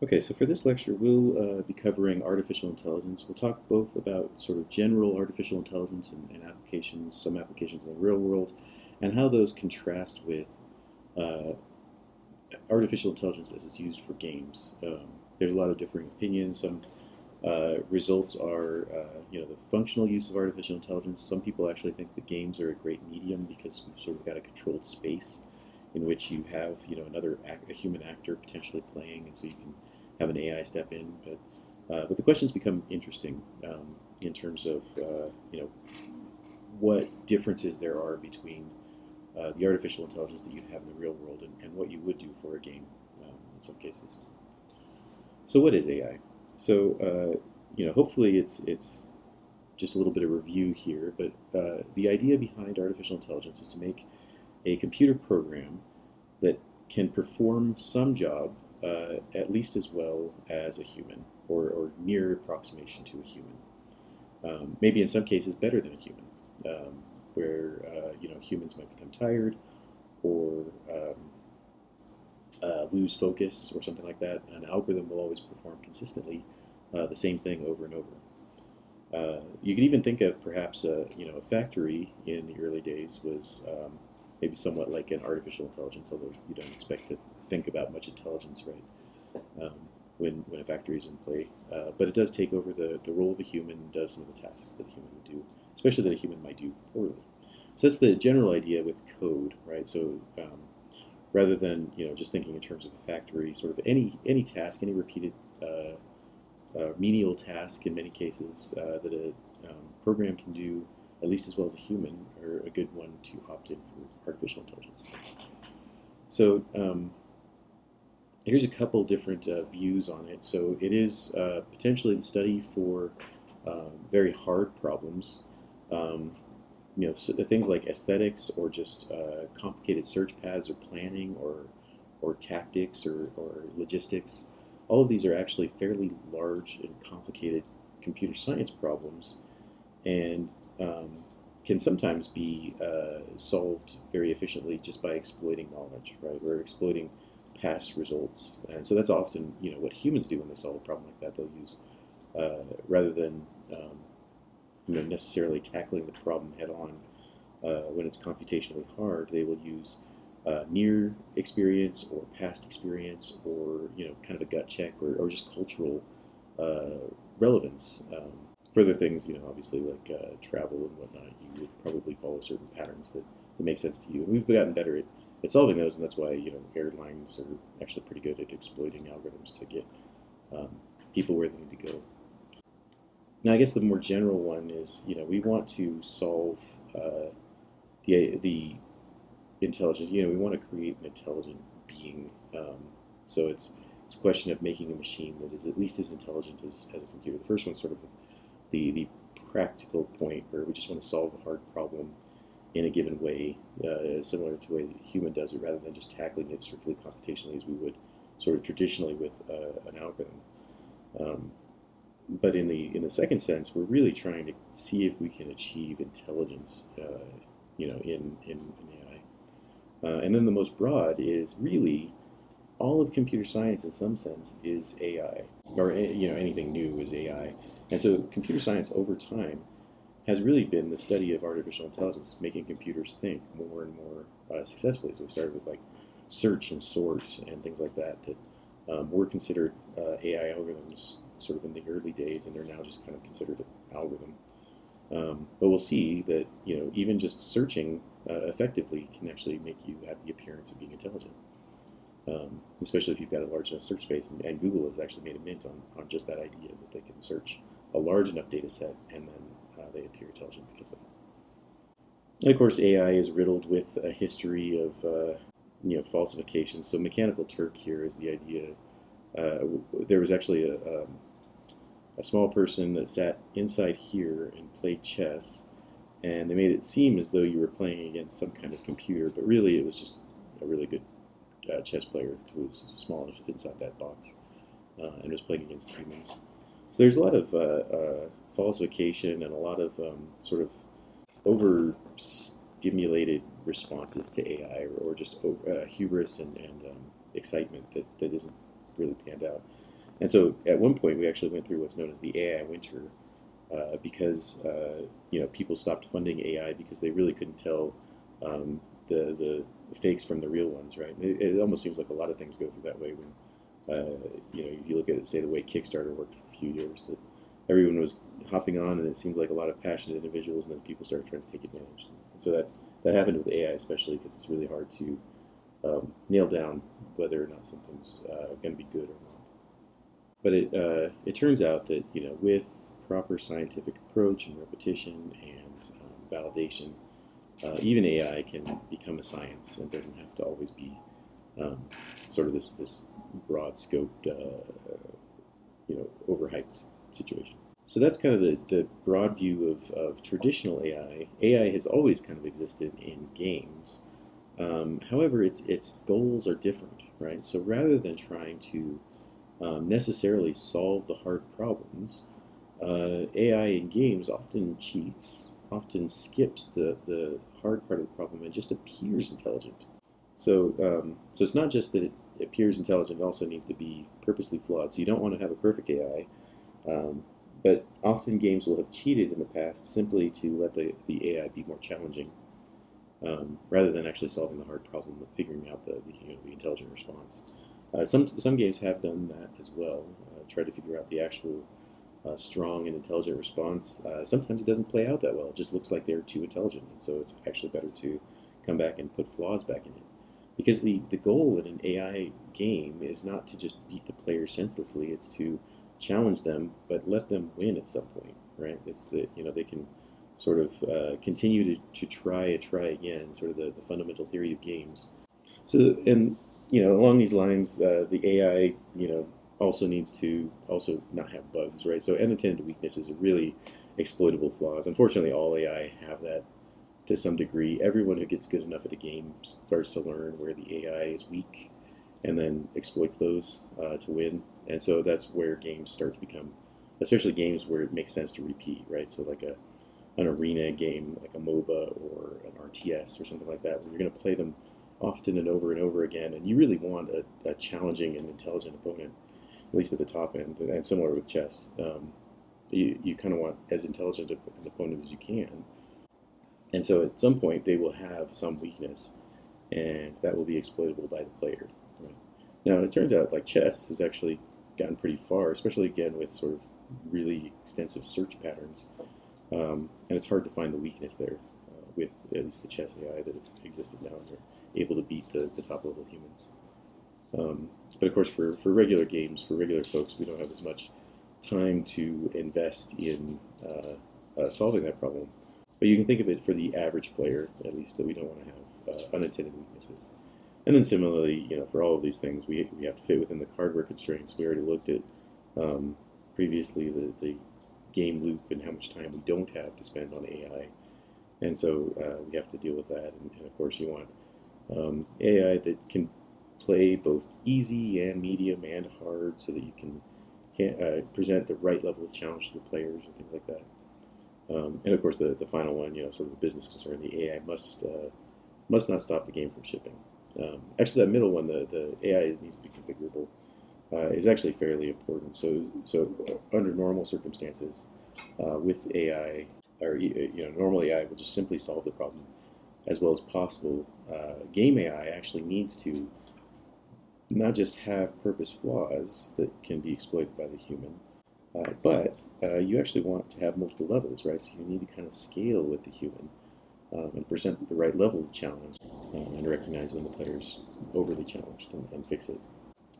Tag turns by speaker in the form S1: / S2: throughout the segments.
S1: Okay, so for this lecture, we'll be covering artificial intelligence. We'll talk both about sort of general artificial intelligence and applications, some applications in the real world, and how those contrast with uh, artificial intelligence as it's used for games. There's a lot of differing opinions. Some results are, the functional use of artificial intelligence. Some people actually think that games are a great medium because we've sort of got a controlled space in which you have, a human actor potentially playing, and so you can have an AI step in. But the questions become interesting in terms of, what differences there are between the artificial intelligence that you have in the real world and what you would do for a game in some cases. So what is AI? So hopefully it's just a little bit of review here, but the idea behind artificial intelligence is to make a computer program that can perform some job at least as well as a human, or near approximation to a human. Maybe in some cases better than a human, where humans might become tired or lose focus or something like that. An algorithm will always perform consistently the same thing over and over. You could even think of perhaps a factory in the early days was maybe somewhat like an artificial intelligence, although you don't expect to think about much intelligence, right? When a factory is in play, but it does take over the role of a human and does some of the tasks that a human would do, especially that a human might do poorly. So that's the general idea with code, right? So rather than just thinking in terms of a factory, sort of any task, any repeated menial task in many cases that a program can do at least as well as a human are a good one to opt in for artificial intelligence. So here's a couple different views on it. So it is potentially the study for very hard problems. Um, so things like aesthetics or just complicated search paths or planning or tactics or logistics. All of these are actually fairly large and complicated computer science problems, and can sometimes be solved very efficiently just by exploiting knowledge, right? Or exploiting past results. And so that's often, what humans do when they solve a problem like that. They'll use, rather than, necessarily tackling the problem head on when it's computationally hard, they will use near experience or past experience or, kind of a gut check or just cultural relevance. Further things, obviously like travel and whatnot, you would probably follow certain patterns that make sense to you. And we've gotten better at solving those, and that's why airlines are actually pretty good at exploiting algorithms to get um, people where they need to go. Now, I guess the more general one is, we want to solve the intelligence. We want to create an intelligent being. So it's a question of making a machine that is at least as intelligent as a computer. The first one's sort of the practical point where we just want to solve a hard problem in a given way, similar to the way that a human does it, rather than just tackling it strictly computationally as we would sort of traditionally with an algorithm. Um, but in the second sense, we're really trying to see if we can achieve intelligence, in AI. And then the most broad is really all of computer science in some sense is AI, or anything new is AI. And so computer science over time has really been the study of artificial intelligence, making computers think more and more successfully. So we started with like search and sort and things like that were considered AI algorithms sort of in the early days, and they're now just kind of considered an algorithm. But we'll see that even just searching effectively can actually make you have the appearance of being intelligent, especially if you've got a large enough search space. And Google has actually made a mint on just that idea that they can search a large enough data set and then they appear intelligent because of that. And of course, AI is riddled with a history of falsification. So Mechanical Turk here is the idea. There was actually a small person that sat inside here and played chess, and they made it seem as though you were playing against some kind of computer, but really it was just a really good chess player who was small enough to fit inside that box and was playing against humans. So there's a lot of falsification and a lot of sort of overstimulated responses to AI, or just hubris and excitement that isn't really panned out. And so at one point, we actually went through what's known as the AI winter, because people stopped funding AI because they really couldn't tell um, the fakes from the real ones, right? It almost seems like a lot of things go through that way when if you look at, say, the way Kickstarter worked for a few years, that everyone was hopping on, and it seemed like a lot of passionate individuals, and then people started trying to take advantage. And so that happened with AI, especially because it's really hard to nail down whether or not something's going to be good or not. But it turns out that with proper scientific approach and repetition and validation, even AI can become a science and doesn't have to always be um, sort of this broad scoped, overhyped situation. So that's kind of the broad view of traditional AI. AI has always kind of existed in games. However, its goals are different, right? So rather than trying to necessarily solve the hard problems, AI in games often cheats, often skips the hard part of the problem and just appears intelligent. So it's not just that it appears intelligent; it also needs to be purposely flawed. So you don't want to have a perfect AI, but often games will have cheated in the past simply to let the AI be more challenging, rather than actually solving the hard problem of figuring out the intelligent response. Some games have done that as well, try to figure out the actual strong and intelligent response. Sometimes it doesn't play out that well. It just looks like they're too intelligent, and so it's actually better to come back and put flaws back in it. Because the goal in an AI game is not to just beat the player senselessly, it's to challenge them, but let them win at some point, right? It's that they can sort of continue to try and try again, sort of the fundamental theory of games. So, and along these lines, the AI, also needs to also not have bugs, right? So unintended weaknesses are really exploitable flaws. Unfortunately, all AI have that to some degree. Everyone who gets good enough at a game starts to learn where the AI is weak, and then exploits those to win. And so that's where games start to become, especially games where it makes sense to repeat, right? So like an arena game, like a MOBA or an RTS or something like that, where you're going to play them often and over again, and you really want a challenging and intelligent opponent, at least at the top end, and similar with chess. You kind of want as intelligent an opponent as you can, and so at some point they will have some weakness, and that will be exploitable by the player. Right? Now it turns out like chess has actually gotten pretty far, especially again with sort of really extensive search patterns, and it's hard to find the weakness there with at least the chess AI that have existed now, and they're able to beat the top level humans. But of course, for regular games, for regular folks, we don't have as much time to invest in solving that problem. But you can think of it for the average player, at least, that we don't want to have unintended weaknesses. And then similarly, for all of these things, we have to fit within the hardware constraints. We already looked at previously the game loop and how much time we don't have to spend on AI. And so we have to deal with that. And of course, you want AI that can play both easy and medium and hard so that you can present the right level of challenge to the players and things like that. And of course, the final one, sort of a business concern, the AI must not stop the game from shipping. Actually, that middle one, the AI needs to be configurable, is actually fairly important. So under normal circumstances, with AI, or normal AI will just simply solve the problem as well as possible. Game AI actually needs to not just have purpose flaws that can be exploited by the human, but you actually want to have multiple levels, right? So you need to kind of scale with the human and present the right level of challenge and recognize when the player's overly challenged and fix it.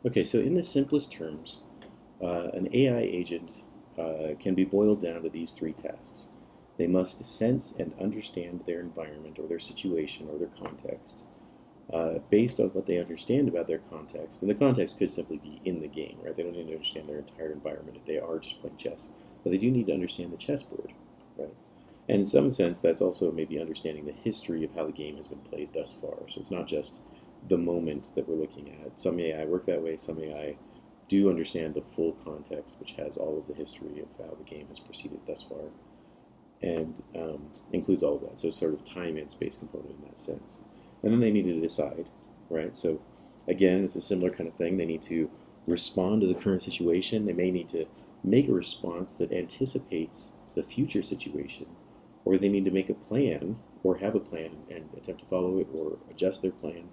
S1: Okay, so in the simplest terms, an AI agent can be boiled down to these three tasks. They must sense and understand their environment or their situation or their context based on what they understand about their context. And the context could simply be in the game, right? They don't need to understand their entire environment if they are just playing chess, but they do need to understand the chessboard, right? And in some sense, that's also maybe understanding the history of how the game has been played thus far. So it's not just the moment that we're looking at. Some AI work that way, some AI do understand the full context, which has all of the history of how the game has proceeded thus far, and includes all of that. So sort of time and space component in that sense. And then they need to decide, right? So again, it's a similar kind of thing. They need to respond to the current situation. They may need to make a response that anticipates the future situation, or they need to make a plan or have a plan and attempt to follow it or adjust their plan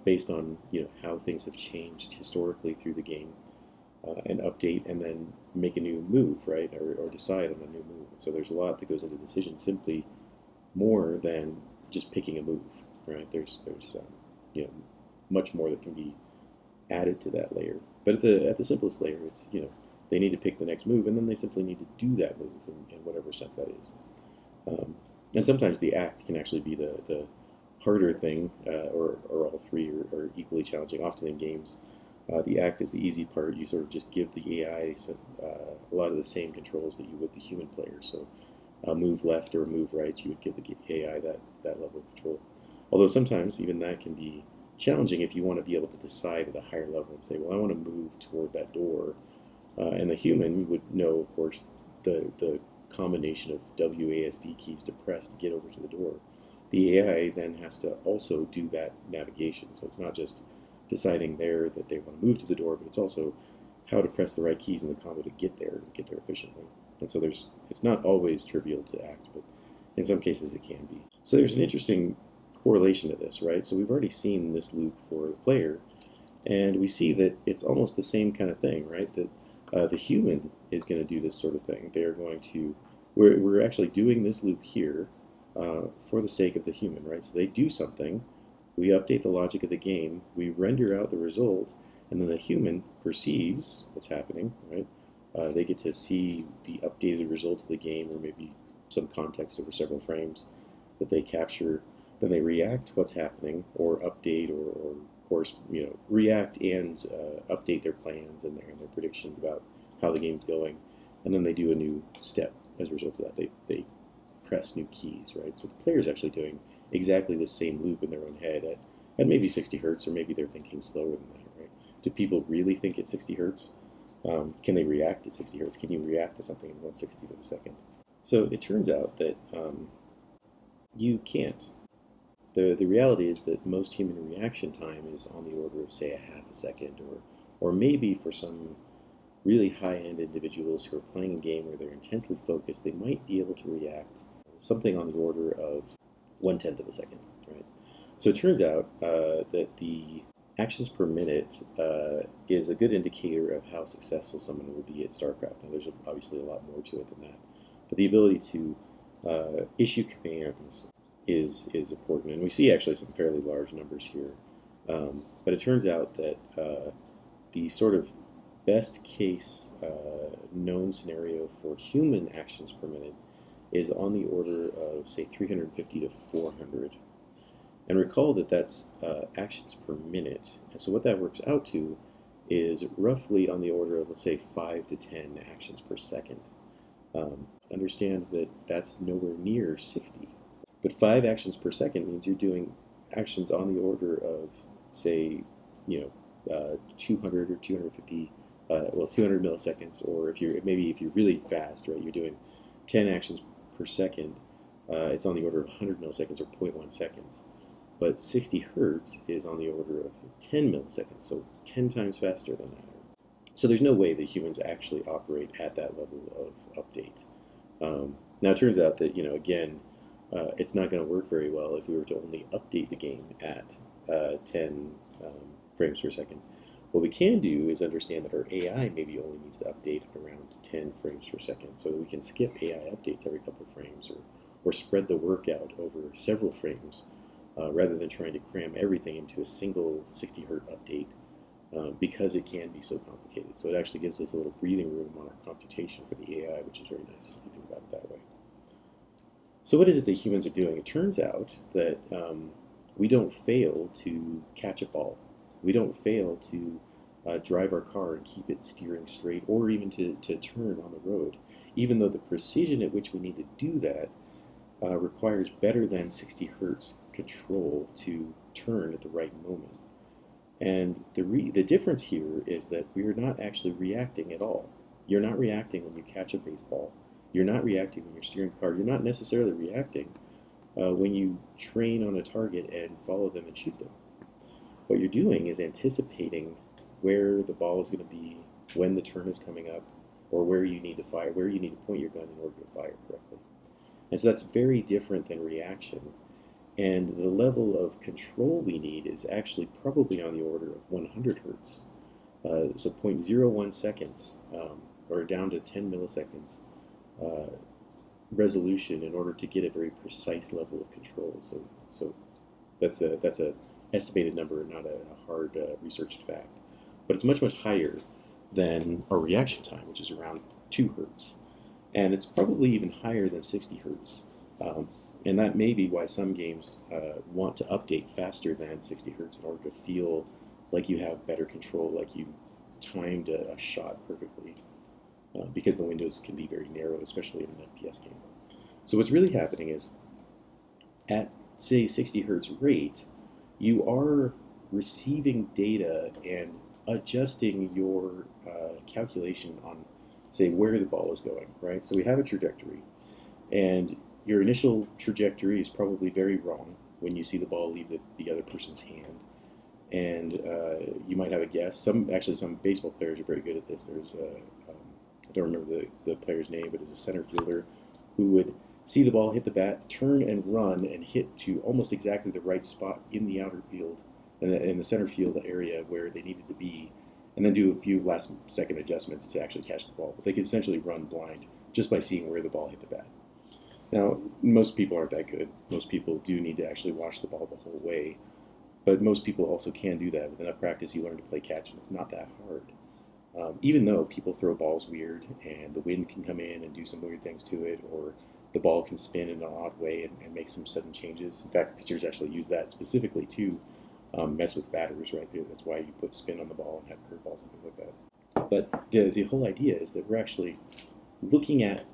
S1: based on how things have changed historically through the game, and update and then make a new move, right, or decide on a new move. So there's a lot that goes into decision simply more than just picking a move, right? There's you know much more that can be added to that layer. But at the simplest layer, it's they need to pick the next move, and then they simply need to do that move in whatever sense that is. Um, and sometimes the act can actually be the harder thing, or all three are equally challenging. Often in games, the act is the easy part. You sort of just give the AI a lot of the same controls that you would the human player. So a move left or a move right, you would give the AI that level of control. Although sometimes even that can be challenging if you want to be able to decide at a higher level and say, well, I want to move toward that door. And the human would know, of course, the combination of WASD keys to press to get over to the door. The AI then has to also do that navigation. So it's not just deciding there that they want to move to the door, but it's also how to press the right keys in the combo to get there and get there efficiently. And so it's not always trivial to act, but in some cases it can be. So there's an interesting correlation to this, right? So we've already seen this loop for the player, and we see that it's almost the same kind of thing, right? That the human is going to do this sort of thing. They're going to, we're actually doing this loop here for the sake of the human, right? So they do something, we update the logic of the game, we render out the result, and then the human perceives what's happening, right? They get to see the updated result of the game, or maybe some context over several frames that they capture. Then they react to what's happening, or update, or of course, react and update their plans and their predictions about how the game's going, and then they do a new step as a result of that. They press new keys, right? So the player's actually doing exactly the same loop in their own head at maybe 60 hertz, or maybe they're thinking slower than that, right? Do people really think at 60 hertz? Can they react at 60 hertz? Can you react to something in 1/60th of a second? So it turns out that you can't. The reality is that most human reaction time is on the order of, say, a half a second, or maybe for some really high-end individuals who are playing a game where they're intensely focused, they might be able to react something on the order of 1/10 of a second, right? So it turns out that the actions per minute is a good indicator of how successful someone will be at StarCraft. Now, there's obviously a lot more to it than that, but the ability to issue commands is important, and we see actually some fairly large numbers here. But it turns out that the sort of best case known scenario for human actions per minute is on the order of, say, 350 to 400. And recall that that's actions per minute. And so what that works out to is roughly on the order of, let's say, 5 to 10 actions per second. Understand that that's nowhere near 60. But 5 actions per second means you're doing actions on the order of, say, 200 or 250, 200 milliseconds, or if you're really fast, right, you're doing 10 actions per second, it's on the order of 100 milliseconds, or zero point 0.1 seconds. But 60 hertz is on the order of 10 milliseconds, so 10 times faster than that. So there's no way that humans actually operate at that level of update. Now it turns out that, again, it's not going to work very well if we were to only update the game at 10 frames per second. What we can do is understand that our AI maybe only needs to update at around 10 frames per second, so that we can skip AI updates every couple of frames, or spread the work out over several frames, rather than trying to cram everything into a single 60 hertz update, because it can be so complicated. So it actually gives us a little breathing room on our computation for the AI, which is very nice if you think about it that way. So what is it that humans are doing? It turns out that we don't fail to catch a ball. We don't fail to drive our car and keep it steering straight, or even to turn on the road, even though the precision at which we need to do that requires better than 60 hertz control to turn at the right moment. And the difference here is that we are not actually reacting at all. You're not reacting when you catch a baseball. You're not reacting when you're steering a car. You're not necessarily reacting when you train on a target and follow them and shoot them. What you're doing is anticipating where the ball is going to be, when the turn is coming up, or where you need to fire, where you need to point your gun in order to fire correctly. And so that's very different than reaction. And the level of control we need is actually probably on the order of 100 hertz. So 0.01 seconds, or down to 10 milliseconds resolution in order to get a very precise level of control. So that's a estimated number, not a hard researched fact. But it's much, much higher than our reaction time, which is around 2 hertz. And it's probably even higher than 60 hertz. And that may be why some games want to update faster than 60 hertz in order to feel like you have better control, like you timed a shot perfectly, because the windows can be very narrow, especially in an FPS game. So what's really happening is, at, say, 60 hertz rate, you are receiving data and adjusting your calculation on, say, where the ball is going, right? So we have a trajectory, and your initial trajectory is probably very wrong when you see the ball leave the other person's hand. And you might have a guess. Some baseball players are very good at this. There's I don't remember the player's name, but it's a center fielder who would see the ball hit the bat, turn and run, and hit to almost exactly the right spot in the outer field, in the center field area where they needed to be, and then do a few last second adjustments to actually catch the ball. But they could essentially run blind just by seeing where the ball hit the bat. Now, most people aren't that good. Most people do need to actually watch the ball the whole way. But most people also can do that. With enough practice, you learn to play catch, and it's not that hard. Even though people throw balls weird, and the wind can come in and do some weird things to it, or the ball can spin in an odd way and make some sudden changes. In fact, pitchers actually use that specifically to mess with batters, right? That's why you put spin on the ball and have curveballs and things like that. But the whole idea is that we're actually looking at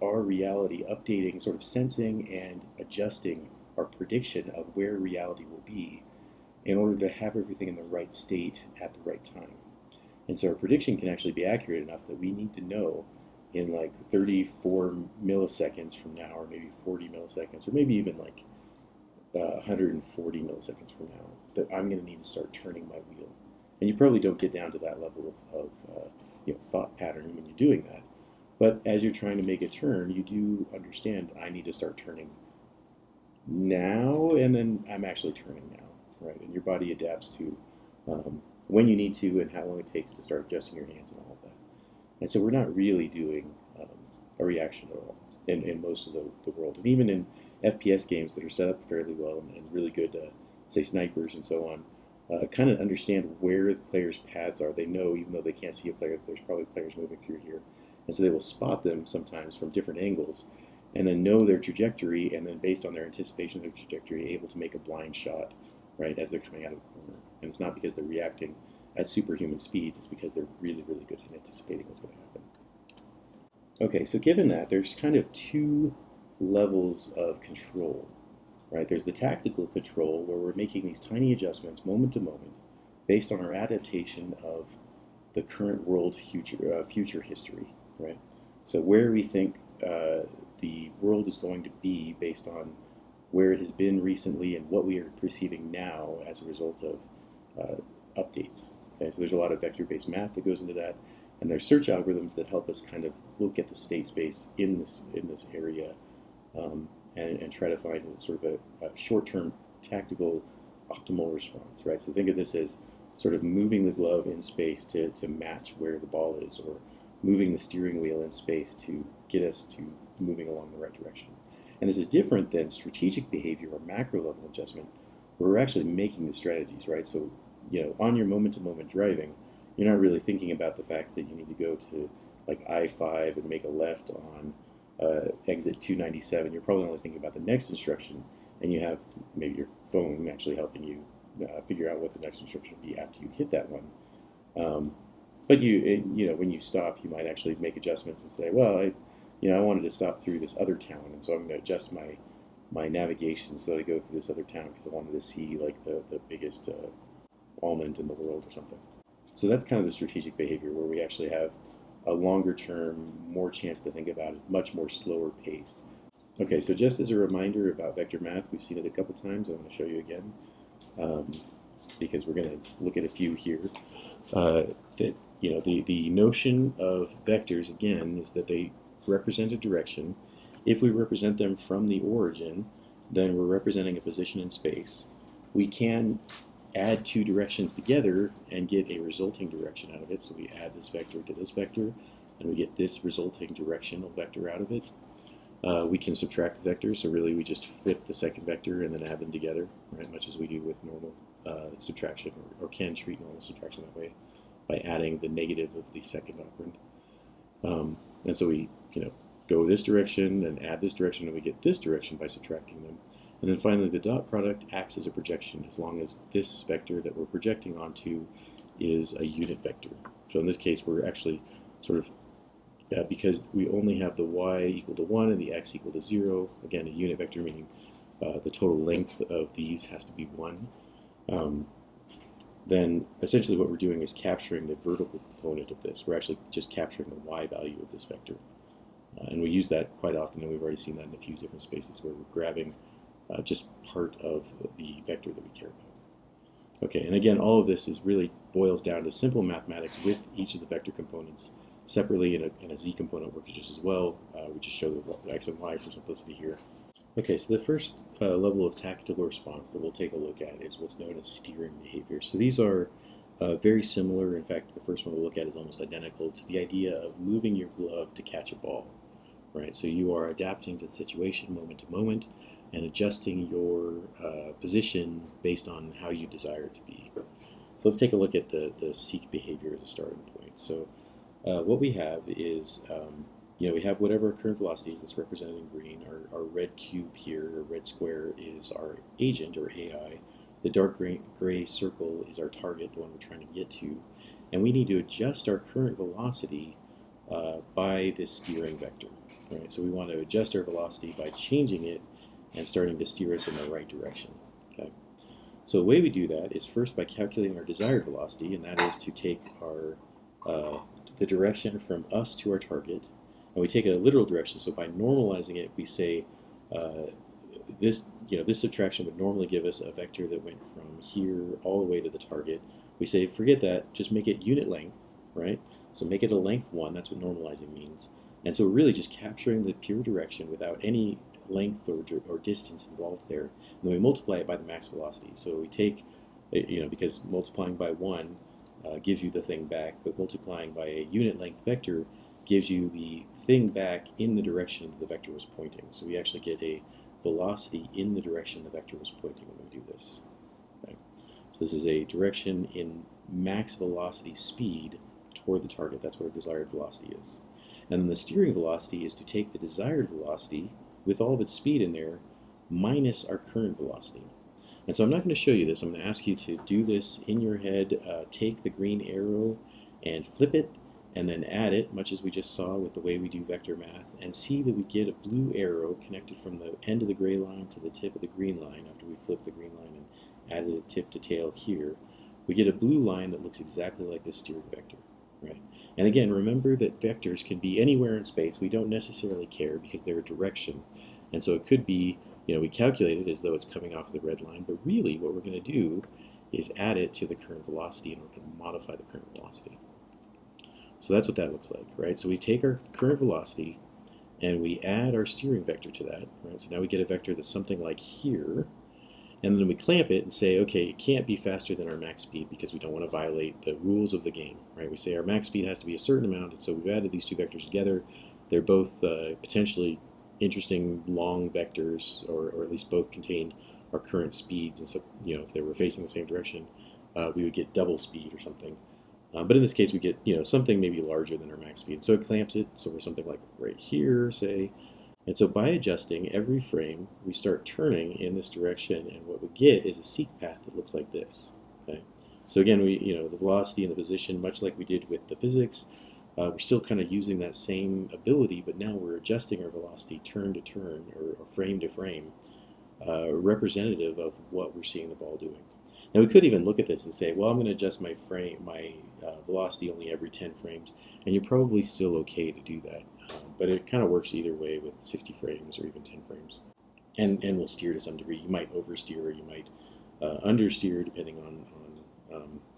S1: our reality, updating, sort of sensing and adjusting our prediction of where reality will be in order to have everything in the right state at the right time. And so our prediction can actually be accurate enough that we need to know in like 34 milliseconds from now, or maybe 40 milliseconds, or maybe even like 140 milliseconds from now, that I'm going to need to start turning my wheel. And you probably don't get down to that level of thought pattern when you're doing that. But as you're trying to make a turn, you do understand, I need to start turning now, and then I'm actually turning now, right? And your body adapts to when you need to and how long it takes to start adjusting your hands and all of that. And so we're not really doing a reaction at all in most of the world. And even in FPS games that are set up fairly well and really good, say, snipers and so on, kind of understand where the players' paths are. They know, even though they can't see a player, that there's probably players moving through here. And so they will spot them sometimes from different angles and then know their trajectory, and then based on their anticipation of their trajectory, able to make a blind shot, right, as they're coming out of the corner. And it's not because they're reacting at superhuman speeds, it's because they're really, really good at anticipating what's going to happen. Okay, so given that, there's kind of two levels of control, right? There's the tactical control, where we're making these tiny adjustments moment to moment based on our adaptation of the current world future history, right? So where we think the world is going to be based on where it has been recently and what we are perceiving now as a result of updates. Okay, so there's a lot of vector-based math that goes into that, and there's search algorithms that help us kind of look at the state space in this area and try to find sort of a short-term tactical optimal response, right? So think of this as sort of moving the glove in space to match where the ball is, or moving the steering wheel in space to get us to moving along the right direction. And this is different than strategic behavior or macro level adjustment, where we're actually making the strategies, right? So, on your moment-to-moment driving, you're not really thinking about the fact that you need to go to like I-5 and make a left on exit 297. You're probably only thinking about the next instruction, and you have maybe your phone actually helping you figure out what the next instruction would be after you hit that one. But when you stop, you might actually make adjustments and say, well, I wanted to stop through this other town, and so I'm going to adjust my navigation so that I go through this other town because I wanted to see like the biggest almond in the world or something. So that's kind of the strategic behavior, where we actually have a longer term, more chance to think about it, much more slower paced. Okay, so just as a reminder about vector math, we've seen it a couple times. I'm going to show you again. because we're going to look at a few here. That the notion of vectors again is that they represent a direction. If we represent them from the origin, then we're representing a position in space. We can add two directions together and get a resulting direction out of it. So we add this vector to this vector, and we get this resulting directional vector out of it. We can subtract vectors, so really we just flip the second vector and then add them together, right? Much as we do with normal subtraction, or can treat normal subtraction that way, by adding the negative of the second operand. And so we go this direction and add this direction, and we get this direction by subtracting them. And then finally, the dot product acts as a projection as long as this vector that we're projecting onto is a unit vector. So in this case, we're actually sort of, because we only have the y equal to 1 and the x equal to 0, again, a unit vector meaning the total length of these has to be 1, then essentially what we're doing is capturing the vertical component of this. We're actually just capturing the y value of this vector. And we use that quite often, and we've already seen that in a few different spaces where we're grabbing just part of the vector that we care about. Okay, and again, all of this really boils down to simple mathematics with each of the vector components separately in a z component works just as well. We just show the x and y for simplicity here. Okay, so the first level of tactical response that we'll take a look at is what's known as steering behavior. So these are very similar. In fact, the first one we'll look at is almost identical to the idea of moving your glove to catch a ball. Right, so you are adapting to the situation moment to moment and adjusting your position based on how you desire it to be. So let's take a look at the seek behavior as a starting point. So what we have is, we have whatever our current velocity is that's represented in green. Our red cube here, or red square, is our agent, or AI. The dark gray circle is our target, the one we're trying to get to. And we need to adjust our current velocity by this steering vector. Right? So we want to adjust our velocity by changing it and starting to steer us in the right direction. Okay? So the way we do that is first by calculating our desired velocity, and that is to take our the direction from us to our target, and we take a literal direction. So by normalizing it, we say this subtraction would normally give us a vector that went from here all the way to the target. We say forget that, just make it unit length, right? So make it a length 1, that's what normalizing means. And so we're really just capturing the pure direction without any length or distance involved there. And then we multiply it by the max velocity. So we take, because multiplying by 1 gives you the thing back, but multiplying by a unit length vector gives you the thing back in the direction the vector was pointing. So we actually get a velocity in the direction the vector was pointing when we do this. Okay? So this is a direction in max velocity speed toward the target. That's what our desired velocity is. And then the steering velocity is to take the desired velocity with all of its speed in there minus our current velocity. And so I'm not going to show you this. I'm going to ask you to do this in your head. Take the green arrow and flip it and then add it, much as we just saw with the way we do vector math, and see that we get a blue arrow connected from the end of the gray line to the tip of the green line after we flip the green line and added a tip to tail here. We get a blue line that looks exactly like this steering vector. Right. And again, remember that vectors can be anywhere in space. We don't necessarily care because they're a direction. And so it could be, we calculate it as though it's coming off the red line, but really what we're going to do is add it to the current velocity, and we're going to modify the current velocity. So that's what that looks like, right? So we take our current velocity and we add our steering vector to that, right? So now we get a vector that's something like here. And then we clamp it and say, okay, it can't be faster than our max speed because we don't want to violate the rules of the game, right? We say our max speed has to be a certain amount, and so we've added these two vectors together. They're both potentially interesting long vectors, or at least both contain our current speeds, and so, if they were facing the same direction, we would get double speed or something. But in this case, we get, something maybe larger than our max speed. So it clamps it, so we're something like right here, say. And so by adjusting every frame, we start turning in this direction, and what we get is a seek path that looks like this. Okay? So again, the velocity and the position, much like we did with the physics, we're still kind of using that same ability, but now we're adjusting our velocity turn to turn, or frame to frame, representative of what we're seeing the ball doing. Now we could even look at this and say, well, I'm going to adjust my velocity only every 10 frames, and you're probably still okay to do that. But it kind of works either way with 60 frames or even 10 frames. And will steer to some degree. You might oversteer, or you might understeer depending on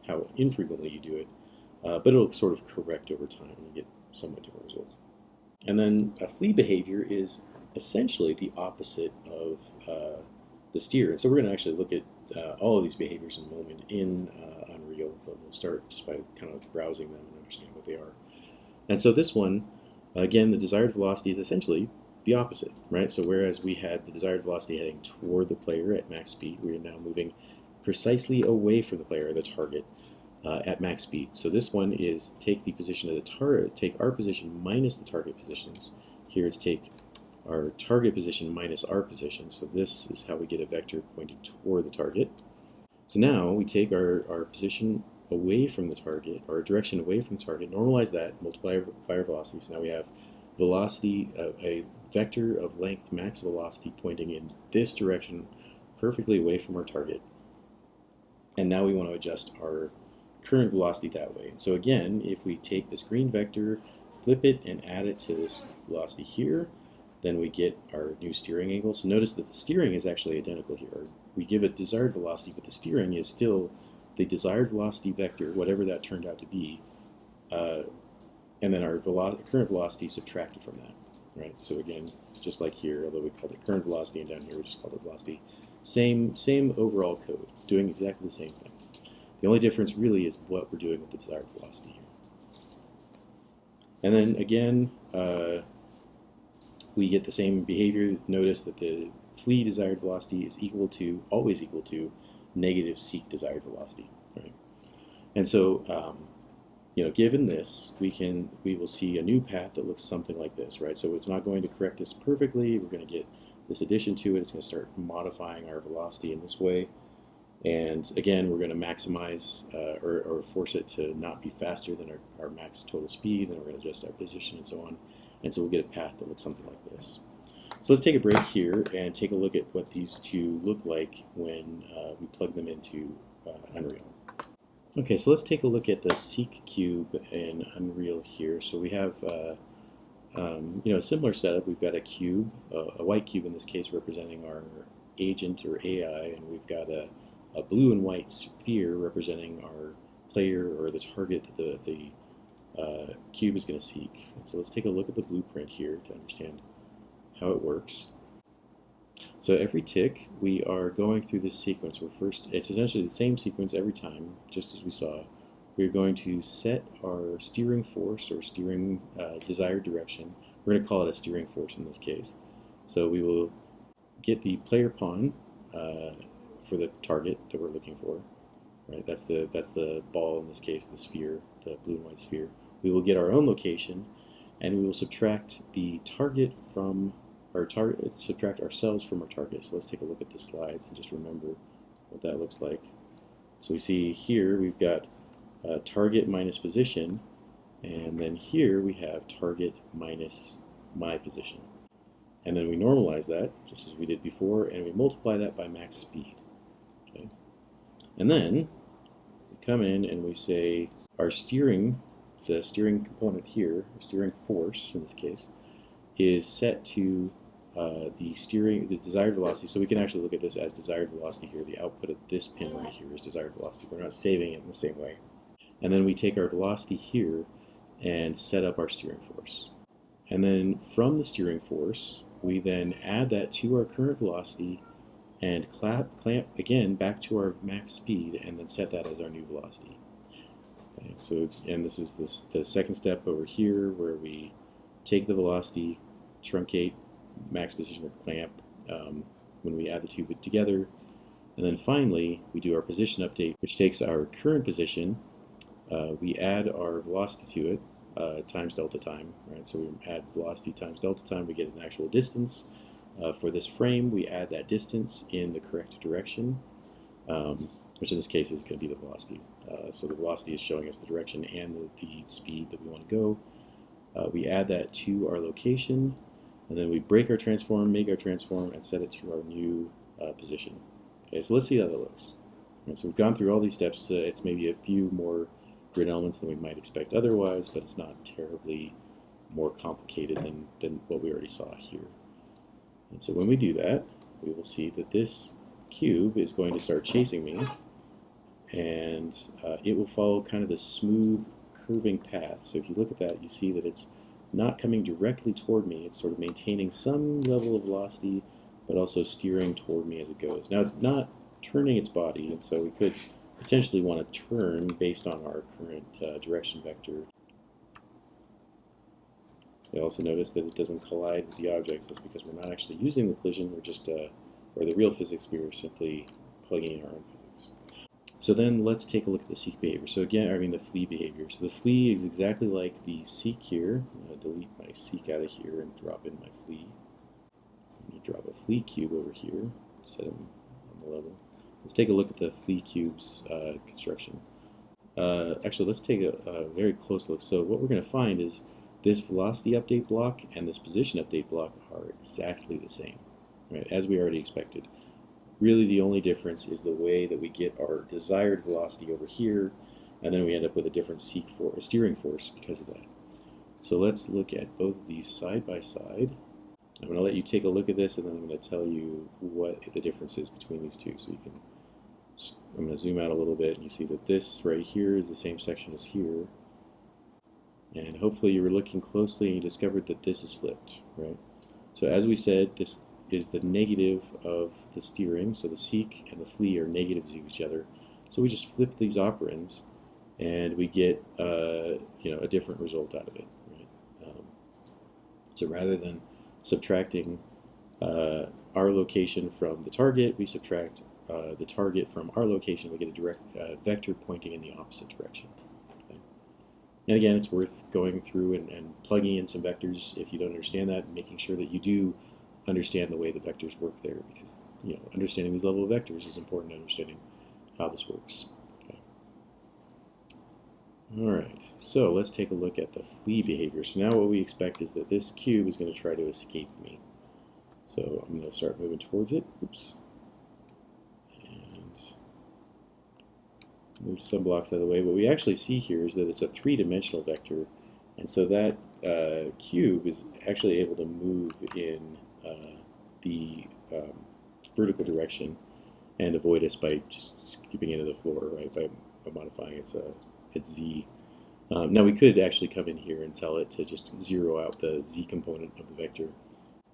S1: how infrequently you do it, but it'll sort of correct over time and you get somewhat different results. And then a flee behavior is essentially the opposite of the steer. And so we're going to actually look at all of these behaviors in a moment in Unreal, but we'll start just by kind of browsing them and understanding what they are. And so this one, again, the desired velocity is essentially the opposite, right? So whereas we had the desired velocity heading toward the player at max speed, we are now moving precisely away from the player, the target, at max speed. So this one is take the position of the target, take our position minus the target positions. Here it's take our target position minus our position. So this is how we get a vector pointing toward the target. So now we take our position away from the target, or direction away from the target, normalize that, multiply by our velocity. So now we have velocity, a vector of length max velocity pointing in this direction perfectly away from our target. And now we want to adjust our current velocity that way. So again, if we take this green vector, flip it, and add it to this velocity here, then we get our new steering angle. So notice that the steering is actually identical here. We give it desired velocity, but the steering is still the desired velocity vector, whatever that turned out to be, and then our current velocity subtracted from that, right? So again, just like here, although we called it current velocity, and down here we just called it velocity, same overall code, doing exactly the same thing. The only difference really is what we're doing with the desired velocity here. And then again, we get the same behavior. Notice that the flee desired velocity is always equal to negative seek desired velocity, right? And so, given this, we will see a new path that looks something like this, right? So it's not going to correct this perfectly. We're going to get this addition to it. It's going to start modifying our velocity in this way. And again, we're going to maximize or force it to not be faster than our max total speed, and we're going to adjust our position and so on. And so we'll get a path that looks something like this. So let's take a break here and take a look at what these two look like when we plug them into Unreal. Okay, so let's take a look at the seek cube in Unreal here. So we have a similar setup. We've got a cube, a white cube in this case, representing our agent or AI, and we've got a blue and white sphere representing our player or the target that the cube is going to seek. So let's take a look at the blueprint here to understand how it works. So every tick, we are going through this sequence. It's essentially the same sequence every time, just as we saw. We're going to set our steering force or steering desired direction. We're going to call it a steering force in this case. So we will get the player pawn for the target that we're looking for. Right, that's the ball in this case, the sphere, the blue and white sphere. We will get our own location, and we will subtract the target from our target, subtract ourselves from our target. So let's take a look at the slides and just remember what that looks like. So we see here we've got target minus position, and then here we have target minus my position. And then we normalize that, just as we did before, and we multiply that by max speed. Okay. And then we come in and we say our steering, the steering component here, steering force in this case, is set to the desired velocity. So we can actually look at this as desired velocity here. The output of this pin right here is desired velocity. We're not saving it in the same way. And then we take our velocity here and set up our steering force. And then from the steering force, we then add that to our current velocity and clamp again back to our max speed, and then set that as our new velocity. Okay, so, and this is the second step over here where we take the velocity, truncate, max position or clamp when we add the two together, and then finally we do our position update, which takes our current position, we add our velocity to it, times delta time, right? So we add velocity times delta time, we get an actual distance. For this frame, we add that distance in the correct direction, which in this case is going to be the velocity. So the velocity is showing us the direction and the speed that we want to go. We add that to our location, and then we break our transform, make our transform, and set it to our new position. Okay, so let's see how that looks. Right, so we've gone through all these steps. It's maybe a few more grid elements than we might expect otherwise, but it's not terribly more complicated than what we already saw here. And so when we do that, we will see that this cube is going to start chasing me, and it will follow kind of the smooth curving path. So if you look at that, you see that it's not coming directly toward me. It's sort of maintaining some level of velocity, but also steering toward me as it goes. Now, it's not turning its body, and so we could potentially want to turn based on our current direction vector. You also notice that it doesn't collide with the objects. That's because we're not actually using the collision. We're just, or the real physics, we are simply plugging in our own physics. So then let's take a look at the seek behavior. So again, I mean the flee behavior. So the flee is exactly like the seek here. I'm going to delete my seek out of here and drop in my flee. So I'm going to drop a flee cube over here, set them on the level. Let's take a look at the flee cube's construction. Actually, let's take a very close look. So what we're going to find is this velocity update block and this position update block are exactly the same, right, as we already expected. Really, the only difference is the way that we get our desired velocity over here, and then we end up with a different steering force because of that. So let's look at both of these side by side. I'm going to let you take a look at this, and then I'm going to tell you what the difference is between these two. So you can, I'm going to zoom out a little bit, and you see that this right here is the same section as here. And hopefully you were looking closely and you discovered that this is flipped, right? So as we said, this is the negative of the steering, so the seek and the flee are negatives of each other. So we just flip these operands, and we get a different result out of it, right? So rather than subtracting our location from the target, we subtract the target from our location. We get a direct vector pointing in the opposite direction. Okay? And again, it's worth going through and plugging in some vectors if you don't understand that, and making sure that you do understand the way the vectors work there, because understanding these level of vectors is important to understanding how this works. Okay. All right, so let's take a look at the flee behavior. So now what we expect is that this cube is going to try to escape me. So I'm going to start moving towards it. Oops. And move some blocks out of the way. What we actually see here is that it's a three-dimensional vector, and so that cube is actually able to move in the vertical direction and avoid us by just scooping into the floor, right, by modifying its z. Now we could actually come in here and tell it to just zero out the z component of the vector.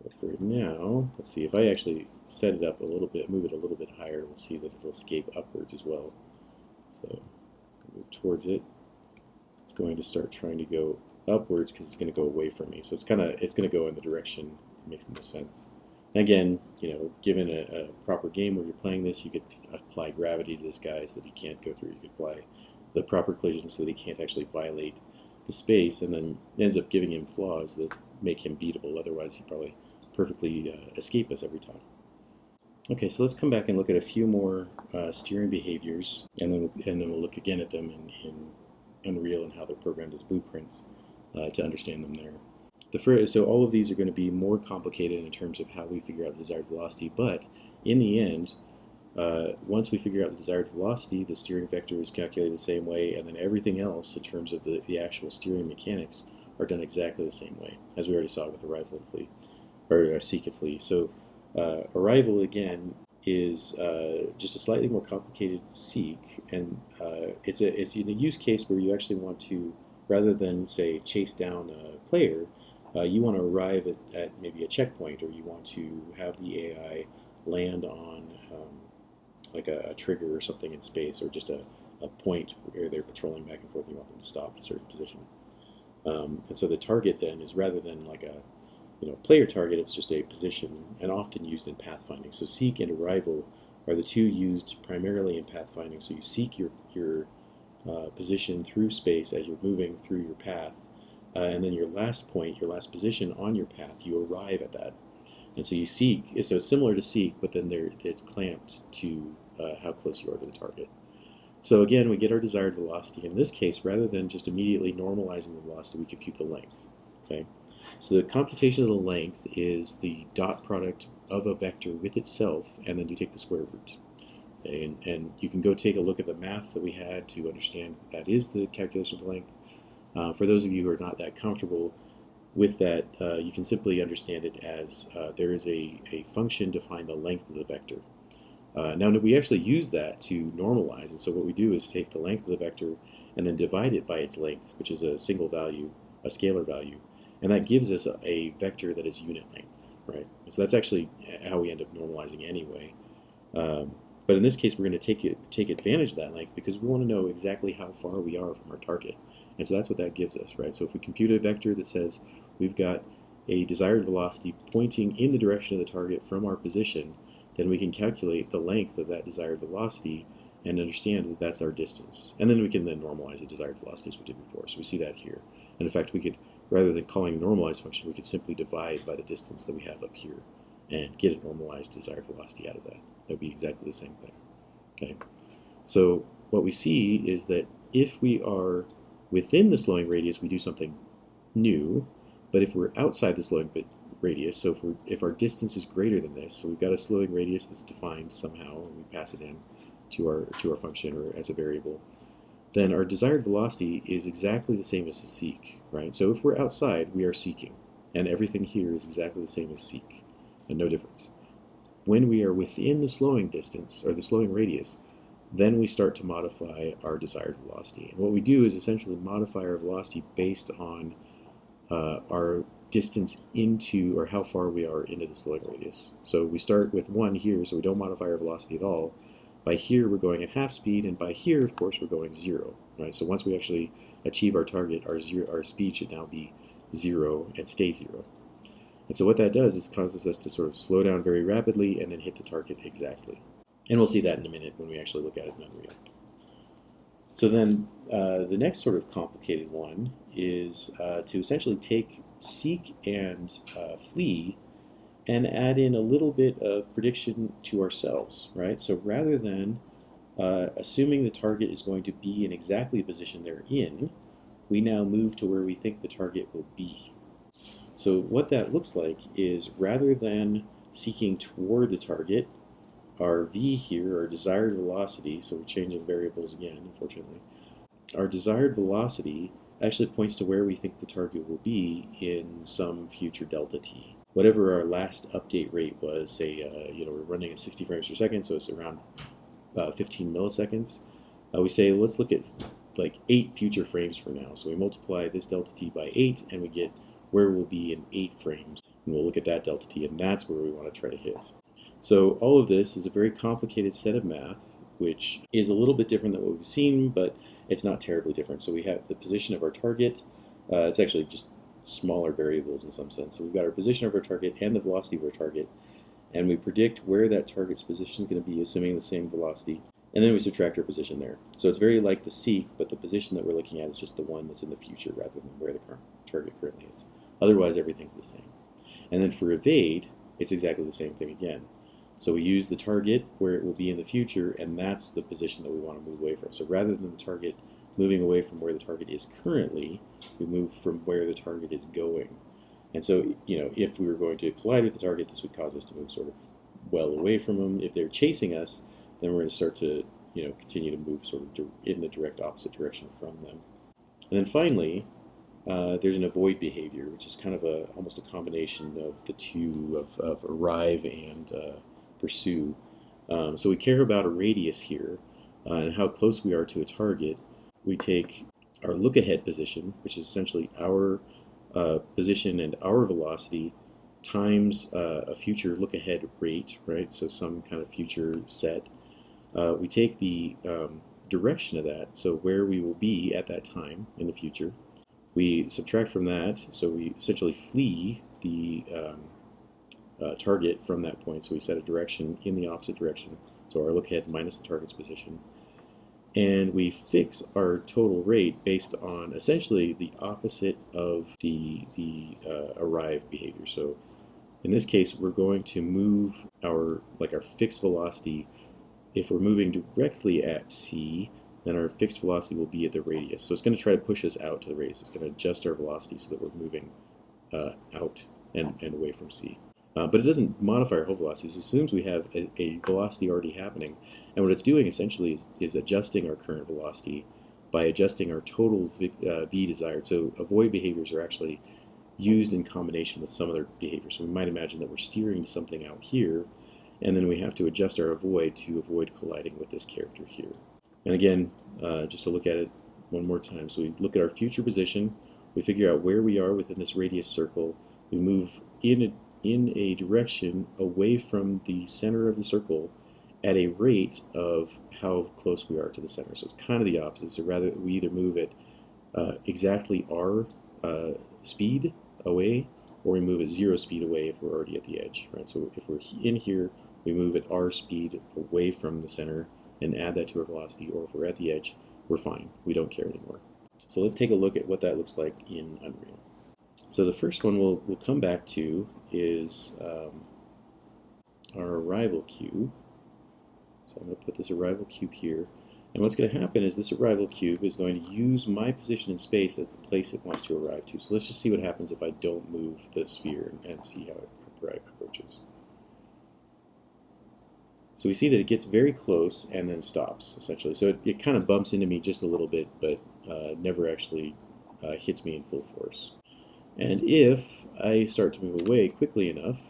S1: But for now, let's see, if I actually set it up a little bit, move it a little bit higher, we'll see that it'll escape upwards as well. So move towards it. It's going to start trying to go upwards because it's going to go away from me. So it's going to go in the direction that makes the most sense. And again, given a proper game where you're playing this, you could apply gravity to this guy so that he can't go through. You could apply the proper collision so that he can't actually violate the space, and then ends up giving him flaws that make him beatable. Otherwise, he'd probably perfectly escape us every time. Okay, so let's come back and look at a few more steering behaviors, and then we'll look again at them in Unreal and how they're programmed as blueprints to understand them there. So all of these are going to be more complicated in terms of how we figure out the desired velocity, but in the end, once we figure out the desired velocity, the steering vector is calculated the same way, and then everything else in terms of the actual steering mechanics are done exactly the same way, as we already saw with Arrival and Flee, or Seek and Flee. So Arrival, again, is just a slightly more complicated seek, and it's in a use case where you actually want to, rather than, say, chase down a player, you want to arrive at maybe a checkpoint, or you want to have the AI land on like a trigger or something in space, or just a point where they're patrolling back and forth, you want them to stop at a certain position. And so the target then is, rather than like a player target, it's just a position, and often used in pathfinding. So Seek and Arrival are the two used primarily in pathfinding. So you seek your position through space as you're moving through your path, and then your last point, your last position on your path, you arrive at that. And so you seek, so it's similar to Seek, but then it's clamped to how close you are to the target. So again, we get our desired velocity. In this case, rather than just immediately normalizing the velocity, we compute the length. Okay. So the computation of the length is the dot product of a vector with itself, and then you take the square root. Okay? And you can go take a look at the math that we had to understand that is the calculation of the length. For those of you who are not that comfortable with that, you can simply understand it as there is a function to find the length of the vector. Now we actually use that to normalize, and so what we do is take the length of the vector and then divide it by its length, which is a single value, a scalar value, and that gives us a vector that is unit length, right? So that's actually how we end up normalizing anyway. But in this case, we're going to take advantage of that length because we want to know exactly how far we are from our target. And so that's what that gives us, right? So if we compute a vector that says we've got a desired velocity pointing in the direction of the target from our position, then we can calculate the length of that desired velocity and understand that that's our distance. And then we can then normalize the desired velocity as we did before. So we see that here. And in fact, we could, rather than calling a normalized function, we could simply divide by the distance that we have up here and get a normalized desired velocity out of that. That would be exactly the same thing. Okay. So what we see is that if we are within the slowing radius, we do something new. But if we're outside the slowing radius, so if our distance is greater than this, so we've got a slowing radius that's defined somehow, and we pass it in to our function or as a variable, then our desired velocity is exactly the same as the seek, right? So if we're outside, we are seeking, and everything here is exactly the same as seek, and no difference. When we are within the slowing distance, or the slowing radius, then we start to modify our desired velocity. And what we do is essentially modify our velocity based on our distance into, or how far we are into the slowing radius. So we start with 1 here, so we don't modify our velocity at all. By here, we're going at half speed, and by here, of course, we're going 0. Right? So once we actually achieve our target, our speed should now be 0 and stay 0. And so what that does is causes us to sort of slow down very rapidly and then hit the target exactly. And we'll see that in a minute when we actually look at it in Unreal. So then the next sort of complicated one is to essentially take seek and flee and add in a little bit of prediction to ourselves, right? So rather than assuming the target is going to be in exactly the position they're in, we now move to where we think the target will be. So what that looks like is rather than seeking toward the target, our v here, our desired velocity, so we're changing variables again, unfortunately, our desired velocity actually points to where we think the target will be in some future delta t. Whatever our last update rate was, say, we're running at 60 frames per second, so it's around 15 milliseconds. We say, let's look at like 8 future frames from now. So we multiply this delta t by 8, and we get where we'll be in 8 frames. And we'll look at that delta t, and that's where we want to try to hit. So all of this is a very complicated set of math, which is a little bit different than what we've seen, but it's not terribly different. So we have the position of our target. It's actually just smaller variables in some sense. So we've got our position of our target and the velocity of our target, and we predict where that target's position is going to be, assuming the same velocity, and then we subtract our position there. So it's very like the seek, but the position that we're looking at is just the one that's in the future rather than where the target currently is. Otherwise, everything's the same. And then for evade, it's exactly the same thing again. So we use the target where it will be in the future, and that's the position that we want to move away from. So rather than the target moving away from where the target is currently, we move from where the target is going. And so, if we were going to collide with the target, this would cause us to move sort of well away from them. If they're chasing us, then we're going to start to, continue to move sort of in the direct opposite direction from them. And then finally, there's an avoid behavior, which is kind of almost a combination of the two, of arrive and pursue. So we care about a radius here and how close we are to a target. We take our look-ahead position, which is essentially our position and our velocity times a future look-ahead rate, right? So some kind of future set. We take the direction of that, so where we will be at that time in the future. We subtract from that, so we essentially flee the target from that point. So we set a direction in the opposite direction, so our look ahead minus the target's position. And we fix our total rate based on essentially the opposite of the arrive behavior. So in this case, we're going to move our fixed velocity. If we're moving directly at c, then our fixed velocity will be at the radius. So it's going to try to push us out to the radius. It's going to adjust our velocity so that we're moving out and away from c. But it doesn't modify our whole velocity. It assumes we have a velocity already happening. And what it's doing essentially is adjusting our current velocity by adjusting our total v desired. So avoid behaviors are actually used in combination with some other behaviors. So we might imagine that we're steering something out here, and then we have to adjust our avoid to avoid colliding with this character here. And again, just to look at it one more time, so we look at our future position, we figure out where we are within this radius circle, we move in a direction away from the center of the circle at a rate of how close we are to the center. So it's kind of the opposite. So rather, we either move at exactly our speed away, or we move at 0 speed away if we're already at the edge, right? So if we're in here, we move at our speed away from the center and add that to our velocity, or if we're at the edge, we're fine. We don't care anymore. So let's take a look at what that looks like in Unreal. So the first one we'll come back to is our arrival cube. So I'm going to put this arrival cube here. And what's going to happen is this arrival cube is going to use my position in space as the place it wants to arrive to. So let's just see what happens if I don't move the sphere and see how it approaches. So we see that it gets very close and then stops, essentially. So it kind of bumps into me just a little bit, but never actually hits me in full force. And if I start to move away quickly enough,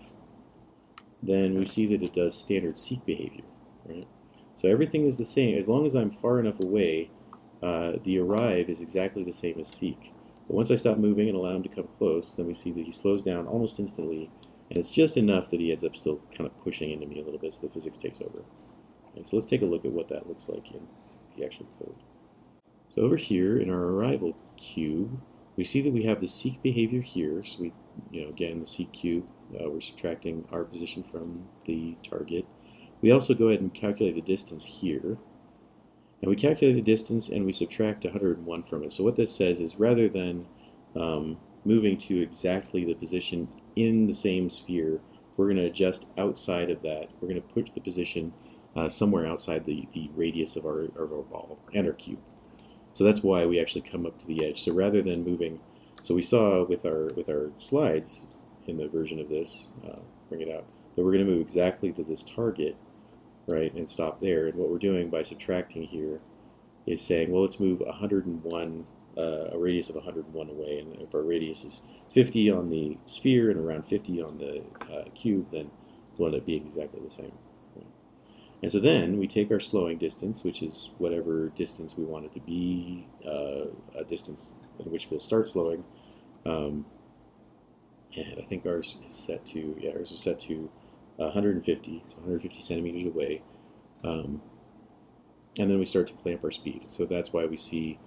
S1: then we see that it does standard seek behavior, right? So everything is the same. As long as I'm far enough away, the arrive is exactly the same as seek. But once I stop moving and allow him to come close, then we see that he slows down almost instantly, and it's just enough that he ends up still kind of pushing into me a little bit, so the physics takes over. Okay, so let's take a look at what that looks like in the actual code. So over here in our arrival cube, we see that we have the seek behavior here. So we, again, the seek cube, we're subtracting our position from the target. We also go ahead and calculate the distance here. And we calculate the distance and we subtract 101 from it. So what this says is rather than moving to exactly the position in the same sphere, we're going to adjust outside of that. We're going to put the position somewhere outside the radius of our ball and our cube. So that's why we actually come up to the edge. So rather than moving, so we saw with our slides in the version of this, bring it out, that we're going to move exactly to this target, right, and stop there. And what we're doing by subtracting here is saying, well, let's move 101, a radius of 101 away. And if our radius is 50 on the sphere and around 50 on the cube, then we'll end up being exactly the same. Right? And so then we take our slowing distance, which is whatever distance we want it to be, a distance in which we'll start slowing. And I think ours is set to, ours is set to 150, so 150 centimeters away. And then we start to clamp our speed. So that's why we see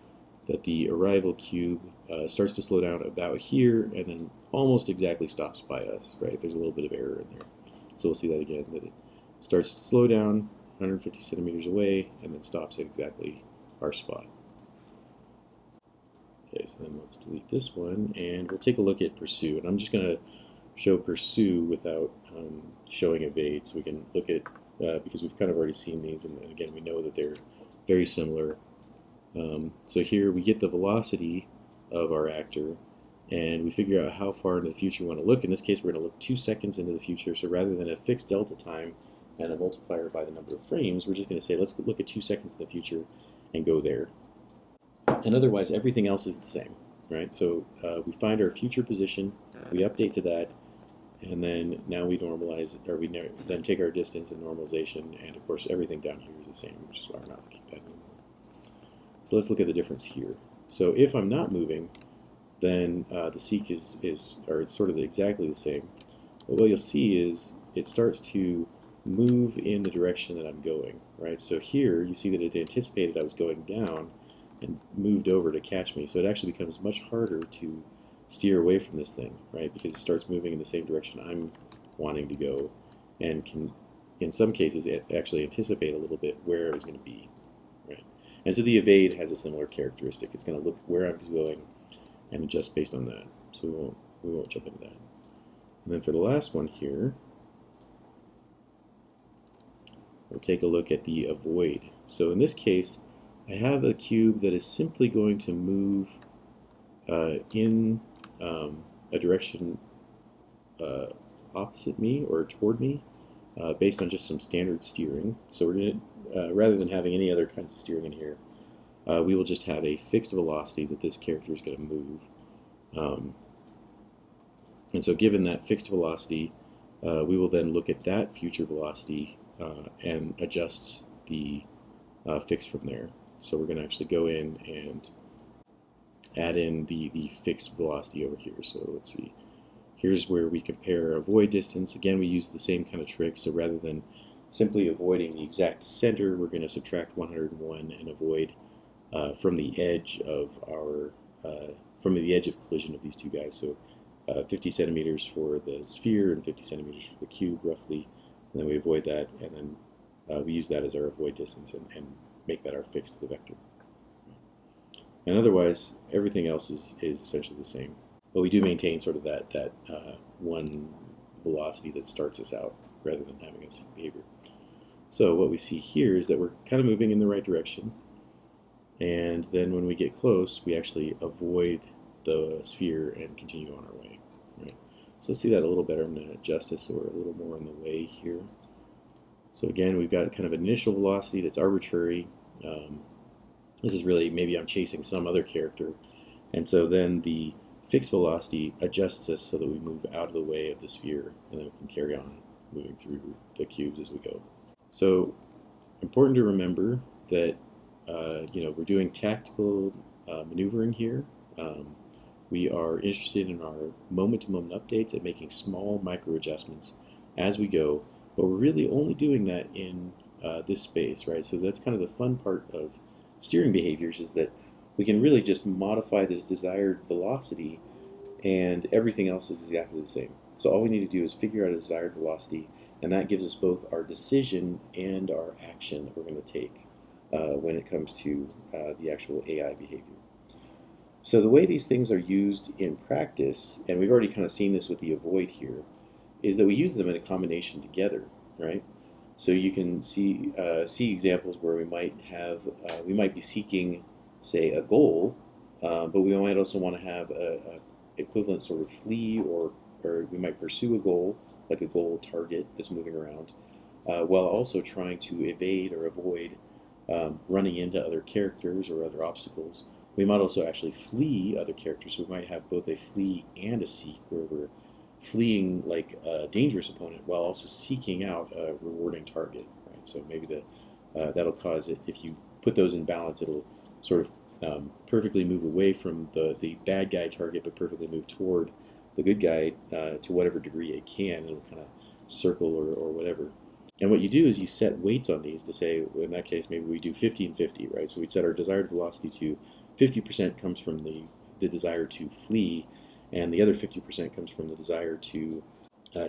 S1: that the arrival cube starts to slow down about here and then almost exactly stops by us, right? There's a little bit of error in there. So we'll see that again, that it starts to slow down 150 centimeters away and then stops at exactly our spot. Okay, so then let's delete this one and we'll take a look at pursue. And I'm just going to show pursue without showing evade, so we can look at, because we've kind of already seen these, and again, we know that they're very similar. So here we get the velocity of our actor, and we figure out how far into the future we want to look. In this case, we're going to look 2 seconds into the future, so rather than a fixed delta time and a multiplier by the number of frames, we're just going to say, let's look at 2 seconds in the future and go there. And otherwise, everything else is the same, right? So we find our future position, we update to that, and then now we normalize, or we then take our distance and normalization, and of course everything down here is the same, which is why we're not looking at that anymore. So let's look at the difference here. So if I'm not moving, then the seek is or it's sort of exactly the same. But what you'll see is it starts to move in the direction that I'm going, right? So here you see that it anticipated I was going down and moved over to catch me. So it actually becomes much harder to steer away from this thing, right? Because it starts moving in the same direction I'm wanting to go, and can, in some cases, actually anticipate a little bit where I was going to be, right? And so the evade has a similar characteristic. It's going to look where I'm going and adjust based on that. So we won't jump into that. And then for the last one here, we'll take a look at the avoid. So in this case, I have a cube that is simply going to move in a direction opposite me or toward me based on just some standard steering. So we're going to, rather than having any other kinds of steering in here, we will just have a fixed velocity that this character is going to move. And so given that fixed velocity, we will then look at that future velocity and adjust the fix from there. So we're going to actually go in and add in the fixed velocity over here. So let's see. Here's where we compare avoid distance. Again, we use the same kind of trick. So rather than simply avoiding the exact center, we're going to subtract 101 and avoid from the edge of collision of these two guys. So 50 centimeters for the sphere and 50 centimeters for the cube, roughly. And then we avoid that, and then we use that as our avoid distance and make that our fix to the vector. And otherwise, everything else is essentially the same. But we do maintain sort of that one velocity that starts us out rather than having a seek behavior. So what we see here is that we're kind of moving in the right direction. And then when we get close, we actually avoid the sphere and continue on our way. Right? So let's see that a little better. I'm going to adjust this so we're a little more in the way here. So again, we've got kind of an initial velocity that's arbitrary. This is really, maybe I'm chasing some other character. And so then the fixed velocity adjusts us so that we move out of the way of the sphere, and then we can carry on moving through the cubes as we go. So important to remember that we're doing tactical maneuvering here. We are interested in our moment-to-moment updates and making small micro adjustments as we go, but we're really only doing that in this space, right? So that's kind of the fun part of steering behaviors, is that we can really just modify this desired velocity and everything else is exactly the same. So all we need to do is figure out a desired velocity, and that gives us both our decision and our action that we're going to take when it comes to the actual AI behavior. So the way these things are used in practice, and we've already kind of seen this with the avoid here, is that we use them in a combination together, right? So you can see examples where we might be seeking, say, a goal, but we might also want to have a equivalent sort of flee, or we might pursue a goal, like a goal target that's moving around, while also trying to evade or avoid running into other characters or other obstacles. We might also actually flee other characters, so we might have both a flee and a seek, where we're fleeing like a dangerous opponent while also seeking out a rewarding target. Right? So maybe that'll cause it, if you put those in balance, it'll sort of perfectly move away from the bad guy target, but perfectly move toward the good guy to whatever degree it can. It'll kind of circle or whatever. And what you do is you set weights on these to say, in that case, maybe we do 50 and 50, right? So we'd set our desired velocity to 50% comes from the desire to flee, and the other 50% comes from the desire to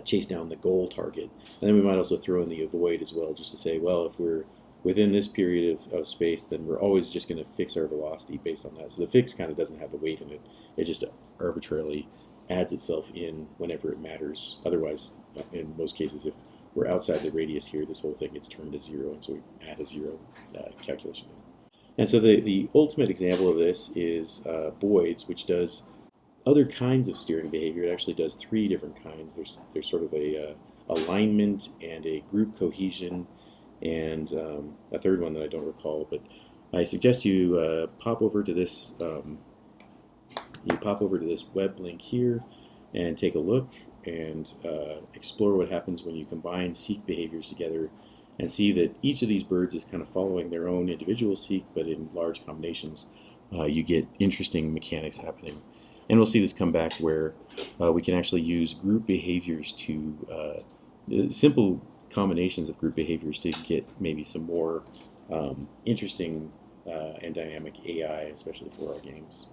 S1: chase down the goal target. And then we might also throw in the avoid as well, just to say, well, if we're within this period of space, then we're always just going to fix our velocity based on that. So the fix kind of doesn't have the weight in it. It just arbitrarily adds itself in whenever it matters. Otherwise, in most cases, if we're outside the radius here, this whole thing gets turned to zero, and so we add a zero calculation. And so the ultimate example of this is Boids, which does other kinds of steering behavior. It actually does three different kinds. There's sort of a alignment and a group cohesion, and a third one that I don't recall. But I suggest you pop over to this web link here and take a look and explore what happens when you combine seek behaviors together, and see that each of these birds is kind of following their own individual seek, but in large combinations, you get interesting mechanics happening. And we'll see this come back where we can actually use group behaviors to, simple combinations of group behaviors to get maybe some more interesting and dynamic AI, especially for our games.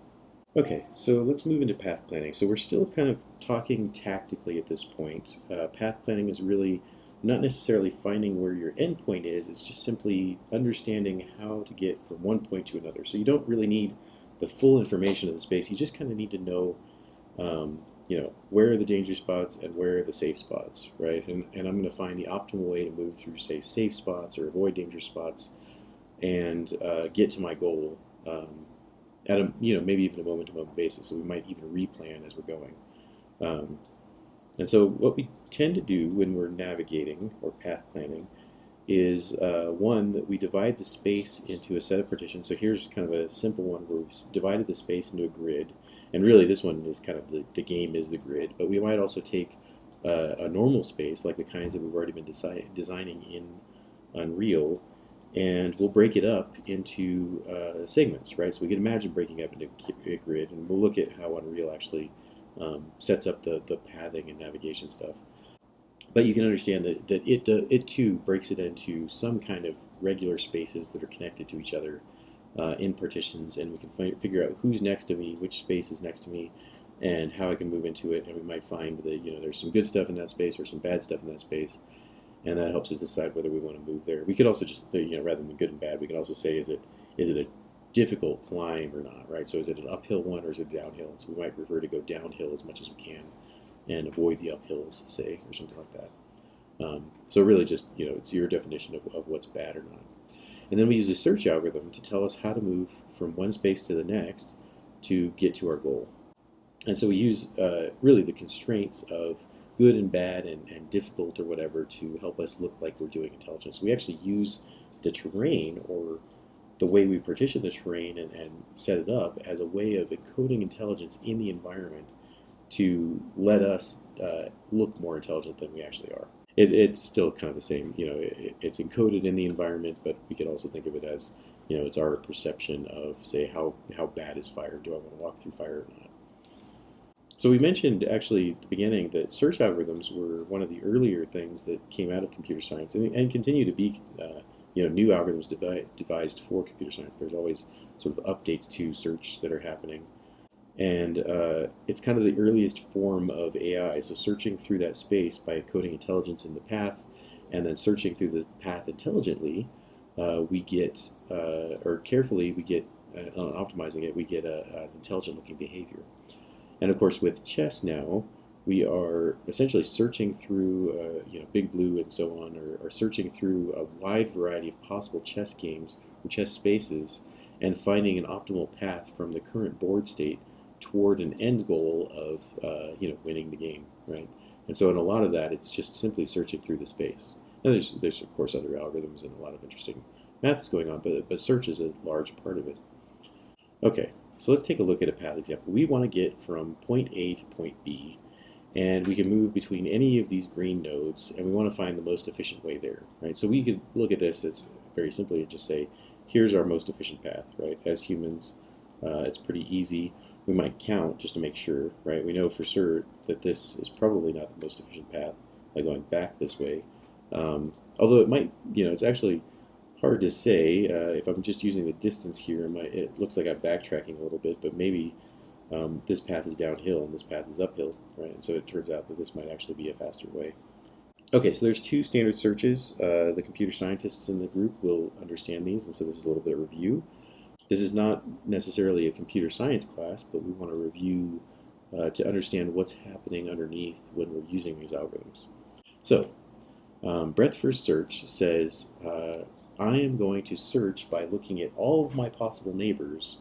S1: Okay, so let's move into path planning. So we're still kind of talking tactically at this point. Path planning is really not necessarily finding where your endpoint is, it's just simply understanding how to get from one point to another. So you don't really need the full information of the space, you just kind of need to know, where are the danger spots and where are the safe spots, right? And I'm going to find the optimal way to move through, say, safe spots or avoid danger spots and get to my goal at a, maybe even a moment-to-moment basis. So we might even replan as we're going. And so what we tend to do when we're navigating or path planning is, one, that we divide the space into a set of partitions. So here's kind of a simple one where we've divided the space into a grid. And really this one is kind of the game is the grid. But we might also take a normal space, like the kinds that we've already been designing in Unreal, and we'll break it up into segments, right? So we can imagine breaking up into a grid, and we'll look at how Unreal actually sets up the pathing and navigation stuff. But you can understand that it too breaks it into some kind of regular spaces that are connected to each other in partitions, and we can figure out who's next to me, which space is next to me, and how I can move into it. And we might find that there's some good stuff in that space or some bad stuff in that space, and that helps us decide whether we want to move there. We could also just rather than good and bad, we can also say is it a difficult climb or not, right? So is it an uphill one or is it downhill? So we might prefer to go downhill as much as we can and avoid the uphills, say, or something like that. So really just, it's your definition of what's bad or not. And then we use a search algorithm to tell us how to move from one space to the next to get to our goal. And so we use really the constraints of good and bad and difficult or whatever to help us look like we're doing intelligence. We actually use the terrain or the way we partition the terrain and set it up as a way of encoding intelligence in the environment to let us look more intelligent than we actually are. It's still kind of the same, it's encoded in the environment, but we could also think of it as, it's our perception of, say, how bad is fire? Do I want to walk through fire or not? So we mentioned actually at the beginning that search algorithms were one of the earlier things that came out of computer science and continue to be new algorithms devised for computer science. There's always sort of updates to search that are happening. And it's kind of the earliest form of AI. So searching through that space by encoding intelligence in the path and then searching through the path intelligently, we get, or carefully, we get, optimizing it, we get an intelligent looking behavior. And of course, with chess now, we are essentially searching through, Big Blue and so on, or searching through a wide variety of possible chess games or chess spaces and finding an optimal path from the current board state toward an end goal of, winning the game, right? And so in a lot of that, it's just simply searching through the space. And there's of course other algorithms and a lot of interesting math is going on, but search is a large part of it. Okay, so let's take a look at a path example. We want to get from point A to point B, and we can move between any of these green nodes, and we want to find the most efficient way there, right? So we could look at this as very simply and just say, here's our most efficient path, right? As humans, it's pretty easy. We might count just to make sure, right? We know for sure that this is probably not the most efficient path by going back this way. Although it might, it's actually hard to say. If I'm just using the distance here, it looks like I'm backtracking a little bit, but maybe this path is downhill and this path is uphill, right? And so it turns out that this might actually be a faster way. Okay, so there's two standard searches. The computer scientists in the group will understand these, and so this is a little bit of review. This is not necessarily a computer science class, but we want to review to understand what's happening underneath when we're using these algorithms. So, breadth first search says, I am going to search by looking at all of my possible neighbors,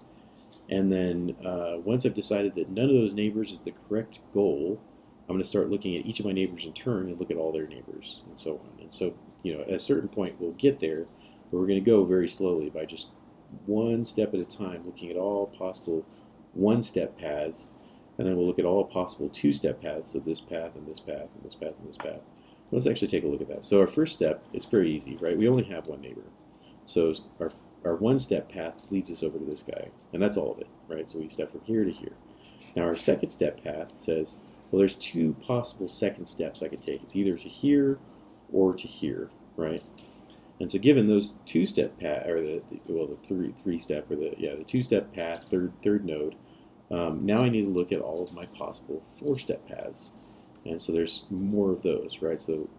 S1: and then once I've decided that none of those neighbors is the correct goal, I'm going to start looking at each of my neighbors in turn and look at all their neighbors, and so on. And so, at a certain point, we'll get there, but we're going to go very slowly by just one step at a time, looking at all possible one-step paths, and then we'll look at all possible two-step paths, so this path and this path and this path and this path. Let's actually take a look at that. So our first step is pretty easy, right? We only have one neighbor. So our one-step path leads us over to this guy, and that's all of it, right? So we step from here to here. Now our second step path says, well, there's two possible second steps I could take. It's either to here or to here, right? And so given those two-step path, or the three-step, or the two-step path, third node, now I need to look at all of my possible four-step paths. And so there's more of those, right? So,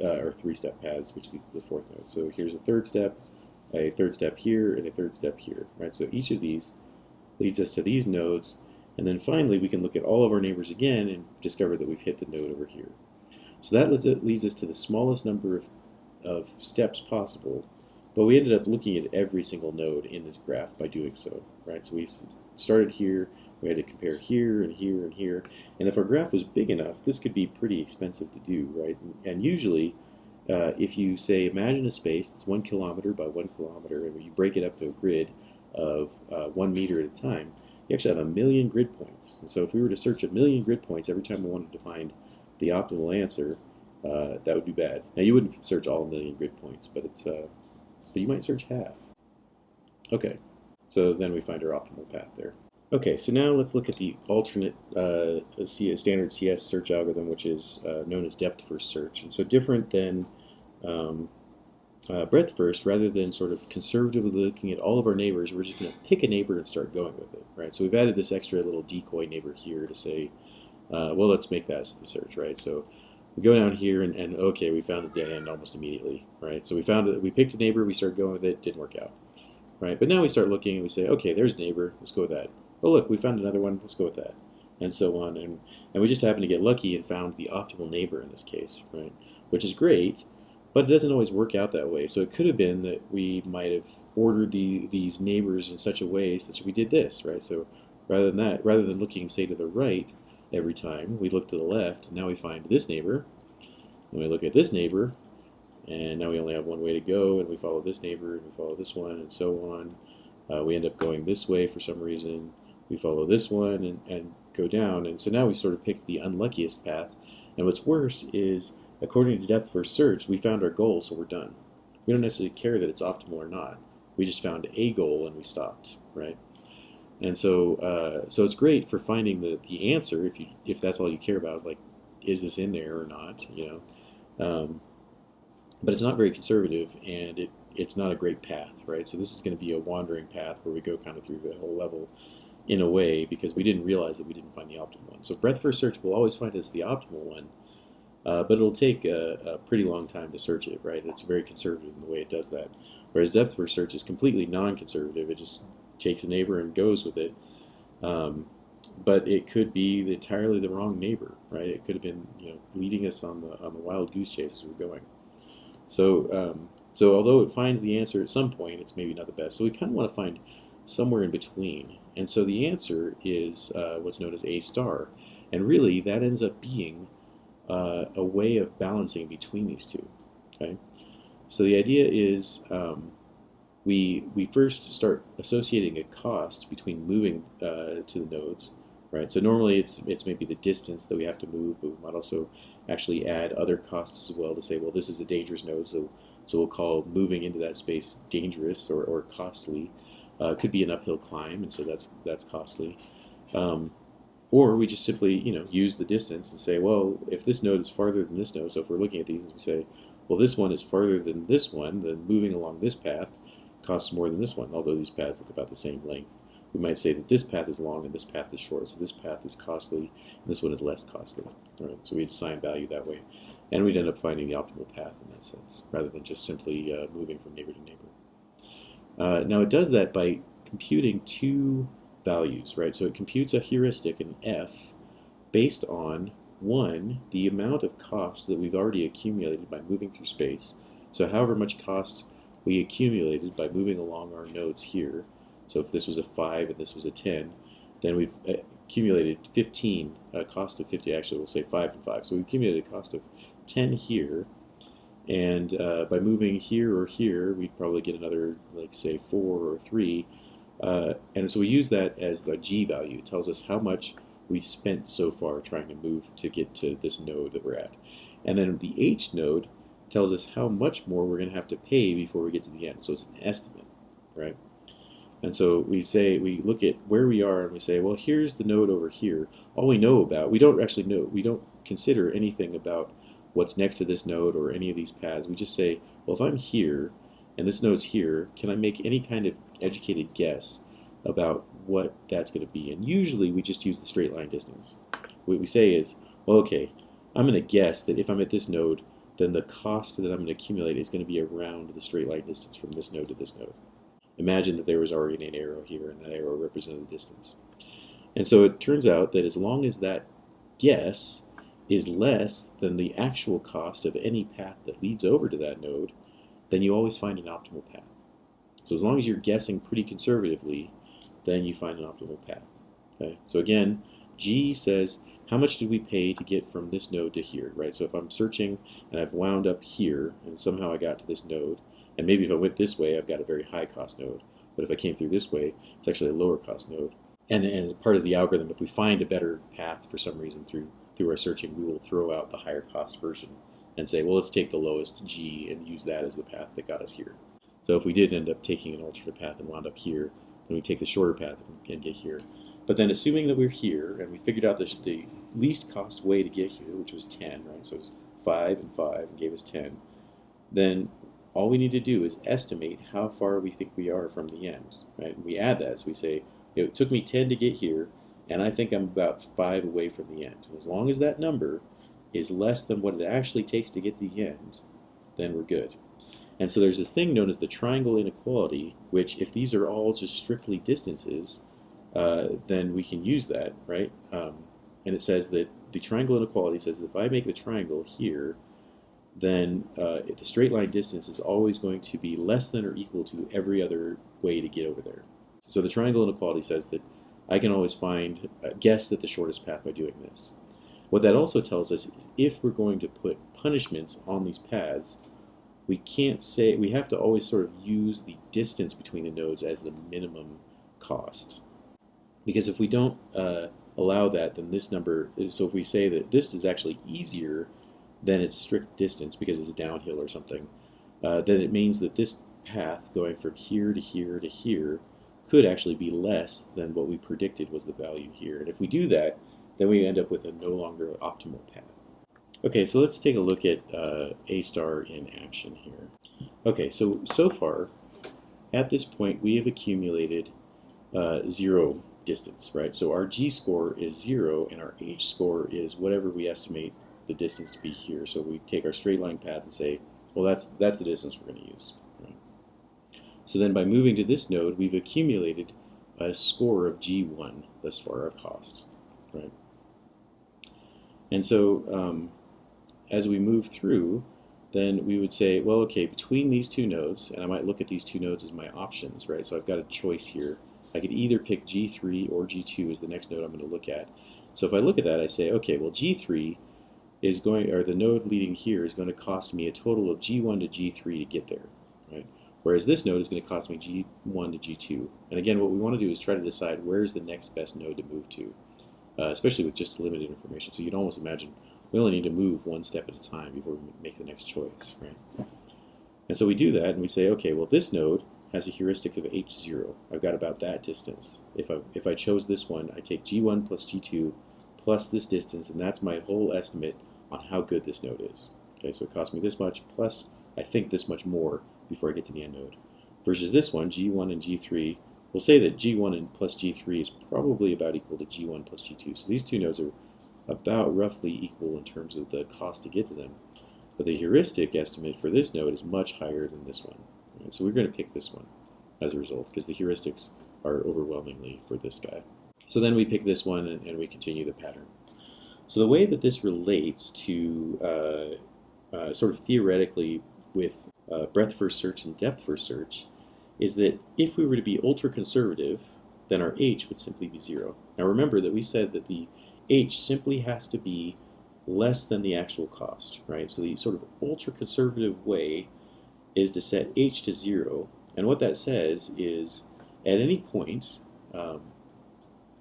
S1: or three-step paths, which is the fourth node. So here's a third step here, and a third step here, right? So each of these leads us to these nodes, and then finally we can look at all of our neighbors again and discover that we've hit the node over here. So that leads us to the smallest number of steps possible, but we ended up looking at every single node in this graph by doing so, right? So we started here, we had to compare here and here and here, and if our graph was big enough, this could be pretty expensive to do, right? And usually, if you say, imagine a space that's 1 kilometer by 1 kilometer, and you break it up to a grid of 1 meter at a time, you actually have 1 million grid points. And so if we were to search 1 million grid points every time we wanted to find the optimal answer, that would be bad. Now you wouldn't search all 1,000,000 grid points, but but you might search half. Okay, so then we find our optimal path there. Okay, so now let's look at the alternate standard CS search algorithm, which is known as depth first search. And so different than um, breadth first, rather than sort of conservatively looking at all of our neighbors, we're just going to pick a neighbor and start going with it, right? So we've added this extra little decoy neighbor here to say, well, let's make that the search, right? So we go down here and okay, we found a dead end almost immediately, right? So we picked a neighbor, we started going with it, didn't work out, right? But now we start looking and we say, okay, there's a neighbor, let's go with that. Oh, look, we found another one, let's go with that, and so on. And we just happen to get lucky and found the optimal neighbor in this case, right? Which is great, but it doesn't always work out that way. So it could have been that we might have ordered these neighbors in such a way such that we did this, right? So rather than looking, say, to the right every time, we look to the left, and now we find this neighbor, and we look at this neighbor, and now we only have one way to go, and we follow this neighbor, and we follow this one, and so on. We end up going this way for some reason. We follow this one and go down, and so now we sort of picked the unluckiest path. And what's worse is, according to depth first search, we found our goal, so we're done. We don't necessarily care that it's optimal or not. We just found a goal and we stopped, right? And so it's great for finding the answer if that's all you care about, like, is this in there or not, you know? But it's not very conservative, and it's not a great path, right? So this is going to be a wandering path where we go kind of through the whole level in a way because we didn't realize that we didn't find the optimal one. So breadth first search will always find us the optimal one, but it'll take a pretty long time to search it, right? It's very conservative in the way it does that. Whereas depth first search is completely non-conservative. It just takes a neighbor and goes with it. But it could be entirely the wrong neighbor, right? It could have been, leading us on the wild goose chase as we're going. So although it finds the answer at some point, it's maybe not the best. So we kind of want to find somewhere in between. And so the answer is what's known as A star. And really, that ends up being a way of balancing between these two. Okay, so the idea is we first start associating a cost between moving to the nodes, right? So normally it's maybe the distance that we have to move, but we might also actually add other costs as well to say, well, this is a dangerous node, so we'll call moving into that space dangerous or costly. It could be an uphill climb, and so that's costly. Or we just simply, use the distance and say, well, if this node is farther than this node, so if we're looking at these and we say, well, this one is farther than this one, then moving along this path costs more than this one, although these paths look about the same length. We might say that this path is long and this path is short, so this path is costly and this one is less costly. All right, so we'd assign value that way, and we'd end up finding the optimal path in that sense, rather than just simply moving from neighbor to neighbor. Now it does that by computing two values, right? So it computes a heuristic, an f, based on, one, the amount of cost that we've already accumulated by moving through space. So however much cost we accumulated by moving along our nodes here. So if this was a 5 and this was a 10, then we've accumulated 15, a cost of 50, actually we'll say 5 and 5. So we've accumulated a cost of 10 here, and by moving here or here, we'd probably get another, like, say, 4 or 3. And so we use that as the G value. It tells us how much we spent so far trying to move to get to this node that we're at. And then the H node tells us how much more we're going to have to pay before we get to the end. So it's an estimate, right? And so we look at where we are and we say, well, here's the node over here. All we know about, we don't actually know, we don't consider anything about what's next to this node or any of these paths. We just say, well, if I'm here and this node's here, can I make any kind of educated guess about what that's going to be? And usually we just use the straight line distance. What we say is, well, okay, I'm going to guess that if I'm at this node, then the cost that I'm going to accumulate is going to be around the straight line distance from this node to this node. Imagine that there was already an arrow here, and that arrow represented the distance. And so it turns out that as long as that guess is less than the actual cost of any path that leads over to that node, then you always find an optimal path. So as long as you're guessing pretty conservatively, then you find an optimal path. Okay? So again, G says, how much did we pay to get from this node to here, right? So if I'm searching and I've wound up here, and somehow I got to this node, and maybe if I went this way, I've got a very high cost node. But if I came through this way, it's actually a lower cost node. And as part of the algorithm, if we find a better path for some reason through through our searching, we will throw out the higher cost version and say, well, let's take the lowest G and use that as the path that got us here. So if we did end up taking an alternate path and wound up here, then we take the shorter path and get here. But then assuming that we're here and we figured out the least cost way to get here, which was 10, right? So it was 5 and 5 and gave us 10. Then all we need to do is estimate how far we think we are from the end, right? And we add that, so we say, it took me 10 to get here, and I think I'm about 5 away from the end. And as long as that number is less than what it actually takes to get to the end, then we're good. And so there's this thing known as the triangle inequality, which if these are all just strictly distances, then we can use that, right? And it says that the triangle inequality says that if I make the triangle here, then the straight line distance is always going to be less than or equal to every other way to get over there. So the triangle inequality says that I can always guess at the shortest path by doing this. What that also tells us is if we're going to put punishments on these paths, we have to always sort of use the distance between the nodes as the minimum cost. Because if we don't allow that, then this number so if we say that this is actually easier than its strict distance because it's downhill or something, then it means that this path going from here to here to here could actually be less than what we predicted was the value here. And if we do that, then we end up with a no longer optimal path. Okay, so let's take a look at A star in action here. Okay, so far, at this point, we have accumulated 0 distance, right? So our G score is 0, and our H score is whatever we estimate the distance to be here. So we take our straight line path and say, well, that's the distance we're going to use. Right? So then by moving to this node, we've accumulated a score of G1 thus far, our cost. Right? And so as we move through, then we would say, well, okay, between these two nodes, and I might look at these two nodes as my options, right? So I've got a choice here. I could either pick G3 or G2 as the next node I'm going to look at. So if I look at that, I say, okay, well, G3 is going, or the node leading here is going to cost me a total of G1 to G3 to get there, right? Whereas this node is going to cost me G1 to G2. And again, what we want to do is try to decide where's the next best node to move to, especially with just limited information. So you'd almost imagine we only need to move one step at a time before we make the next choice, right? And so we do that, and we say, okay, well, this node has a heuristic of H0. I've got about that distance. If I chose this one, I take G1 plus G2 plus this distance, and that's my whole estimate on how good this node is. Okay, so it cost me this much plus I think this much more before I get to the end node. Versus this one, G1 and G3, we'll say that G1 and plus G3 is probably about equal to G1 plus G2. So these two nodes are about roughly equal in terms of the cost to get to them. But the heuristic estimate for this node is much higher than this one. Right? So we're going to pick this one as a result because the heuristics are overwhelmingly for this guy. So then we pick this one and we continue the pattern. So the way that this relates to sort of theoretically with breadth first search and depth first search is that if we were to be ultra conservative, then our H would simply be 0. Now remember that we said that the H simply has to be less than the actual cost, right? So the sort of ultra conservative way is to set H to 0, and what that says is at any point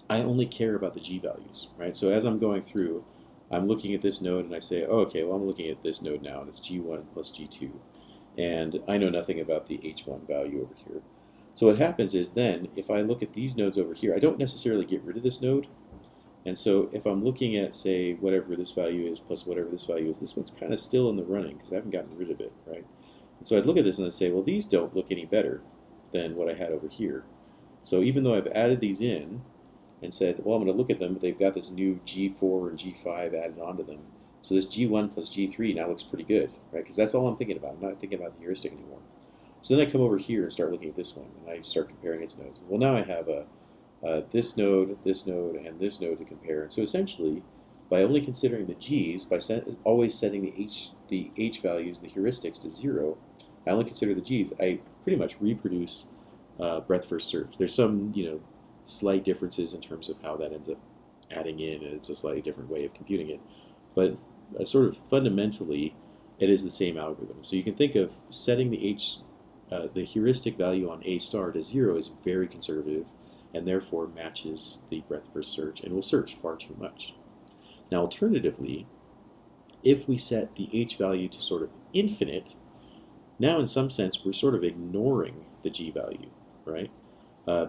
S1: I only care about the G values, right? So as I'm going through, I'm looking at this node and I say, oh, okay, well, I'm looking at this node now and it's G1 plus G2, and I know nothing about the H1 value over here. So what happens is then if I look at these nodes over here, I don't necessarily get rid of this node. And so if I'm looking at, say, whatever this value is plus whatever this value is, this one's kind of still in the running because I haven't gotten rid of it, right? And so I'd look at this and I'd say, well, these don't look any better than what I had over here. So even though I've added these in and said, well, I'm going to look at them, but they've got this new G4 and G5 added onto them. So this G1 plus G3 now looks pretty good, right? Because that's all I'm thinking about. I'm not thinking about the heuristic anymore. So then I come over here and start looking at this one, and I start comparing its nodes. Well, now I have this node, and this node to compare. And so essentially, by only considering the G's, by always setting the H values, the heuristics to 0, I only consider the G's, I pretty much reproduce breadth first search. There's some, slight differences in terms of how that ends up adding in, and it's a slightly different way of computing it. But sort of fundamentally, it is the same algorithm. So you can think of setting the heuristic value on A star to 0 is very conservative, and therefore matches the breadth first search, and will search far too much. Now, alternatively, if we set the h value to sort of infinite, now in some sense we're sort of ignoring the g value, right?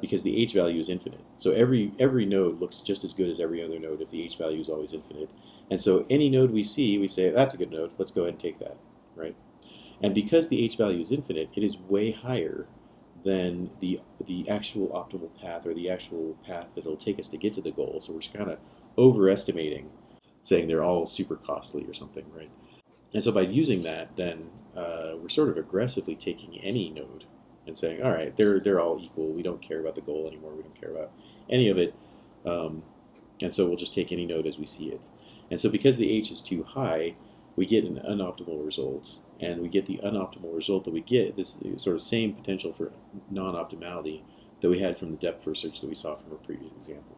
S1: Because the h value is infinite. So every node looks just as good as every other node if the h value is always infinite. And so any node we see, we say, that's a good node, let's go ahead and take that, right? And because the h value is infinite, it is way higher than the actual optimal path, or the actual path that it'll take us to get to the goal. So we're just kind of overestimating, saying they're all super costly or something, right? And so by using that, then we're sort of aggressively taking any node and saying, all right, they're all equal. We don't care about the goal anymore. We don't care about any of it. Um, and so we'll just take any node as we see it. And so because the h is too high, we get an unoptimal result. And we get the unoptimal result that we get, this sort of same potential for non-optimality that we had from the depth first search that we saw from our previous example.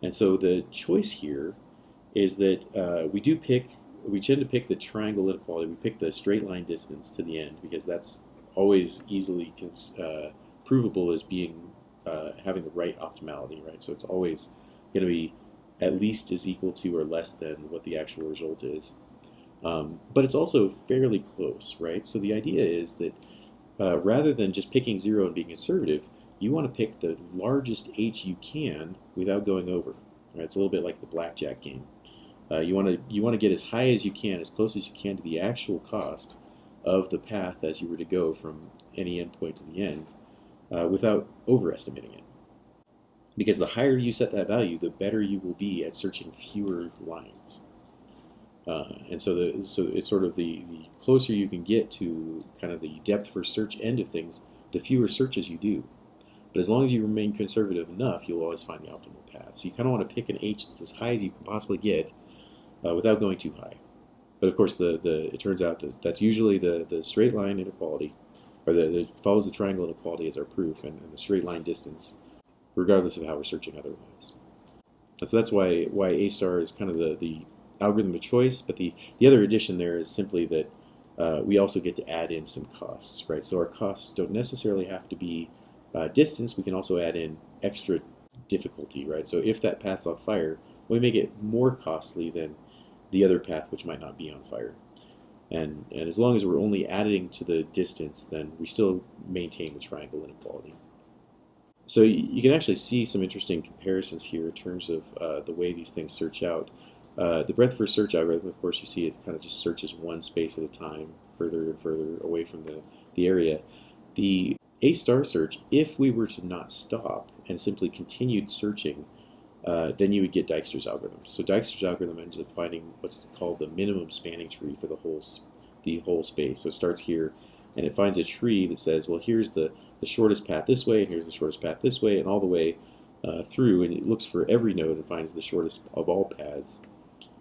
S1: And so the choice here is that we tend to pick the triangle inequality. We pick the straight line distance to the end because that's always easily provable as being having the right optimality, right? So it's always going to be at least as equal to or less than what the actual result is. But it's also fairly close, right? So the idea is that rather than just picking 0 and being conservative, you want to pick the largest h you can without going over. Right? It's a little bit like the blackjack game. You want to get as high as you can, as close as you can to the actual cost of the path as you were to go from any endpoint to the end, without overestimating it. Because the higher you set that value, the better you will be at searching fewer lines. And so it's sort of the closer you can get to kind of the depth first search end of things, the fewer searches you do. But as long as you remain conservative enough, you'll always find the optimal path. So you kind of want to pick an h that's as high as you can possibly get without going too high. But of course, it turns out that that's usually the straight line inequality, or that follows the triangle inequality as our proof, and the straight line distance, regardless of how we're searching otherwise. And so that's why A star is kind of the algorithm of choice. But the other addition there is simply that we also get to add in some costs, right? So our costs don't necessarily have to be distance. We can also add in extra difficulty, right? So if that path's on fire, we make it more costly than the other path, which might not be on fire. And as long as we're only adding to the distance, then we still maintain the triangle inequality. So you can actually see some interesting comparisons here in terms of the way these things search out. The breadth first search algorithm, of course, you see it kind of just searches one space at a time, further and further away from the area. The A star search, if we were to not stop and simply continued searching, then you would get Dijkstra's algorithm. So Dijkstra's algorithm ends up finding what's called the minimum spanning tree for the whole space. So it starts here, and it finds a tree that says, well, here's the shortest path this way, and here's the shortest path this way, and all the way through, and it looks for every node and finds the shortest of all paths.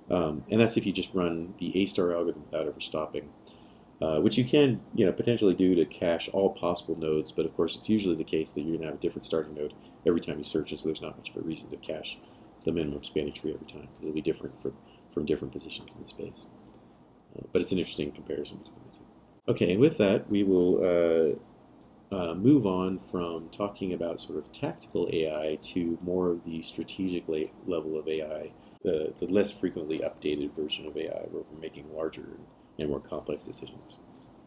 S1: And that's if you just run the A star algorithm without ever stopping, which you can potentially do to cache all possible nodes, but of course it's usually the case that you're going to have a different starting node every time you search, and so there's not much of a reason to cache the minimum spanning tree every time, because it'll be different from different positions in the space. But it's an interesting comparison between the two. Okay, and with that, we will move on from talking about sort of tactical AI to more of the strategic level of AI, the less frequently updated version of AI, where we're making larger and more complex decisions.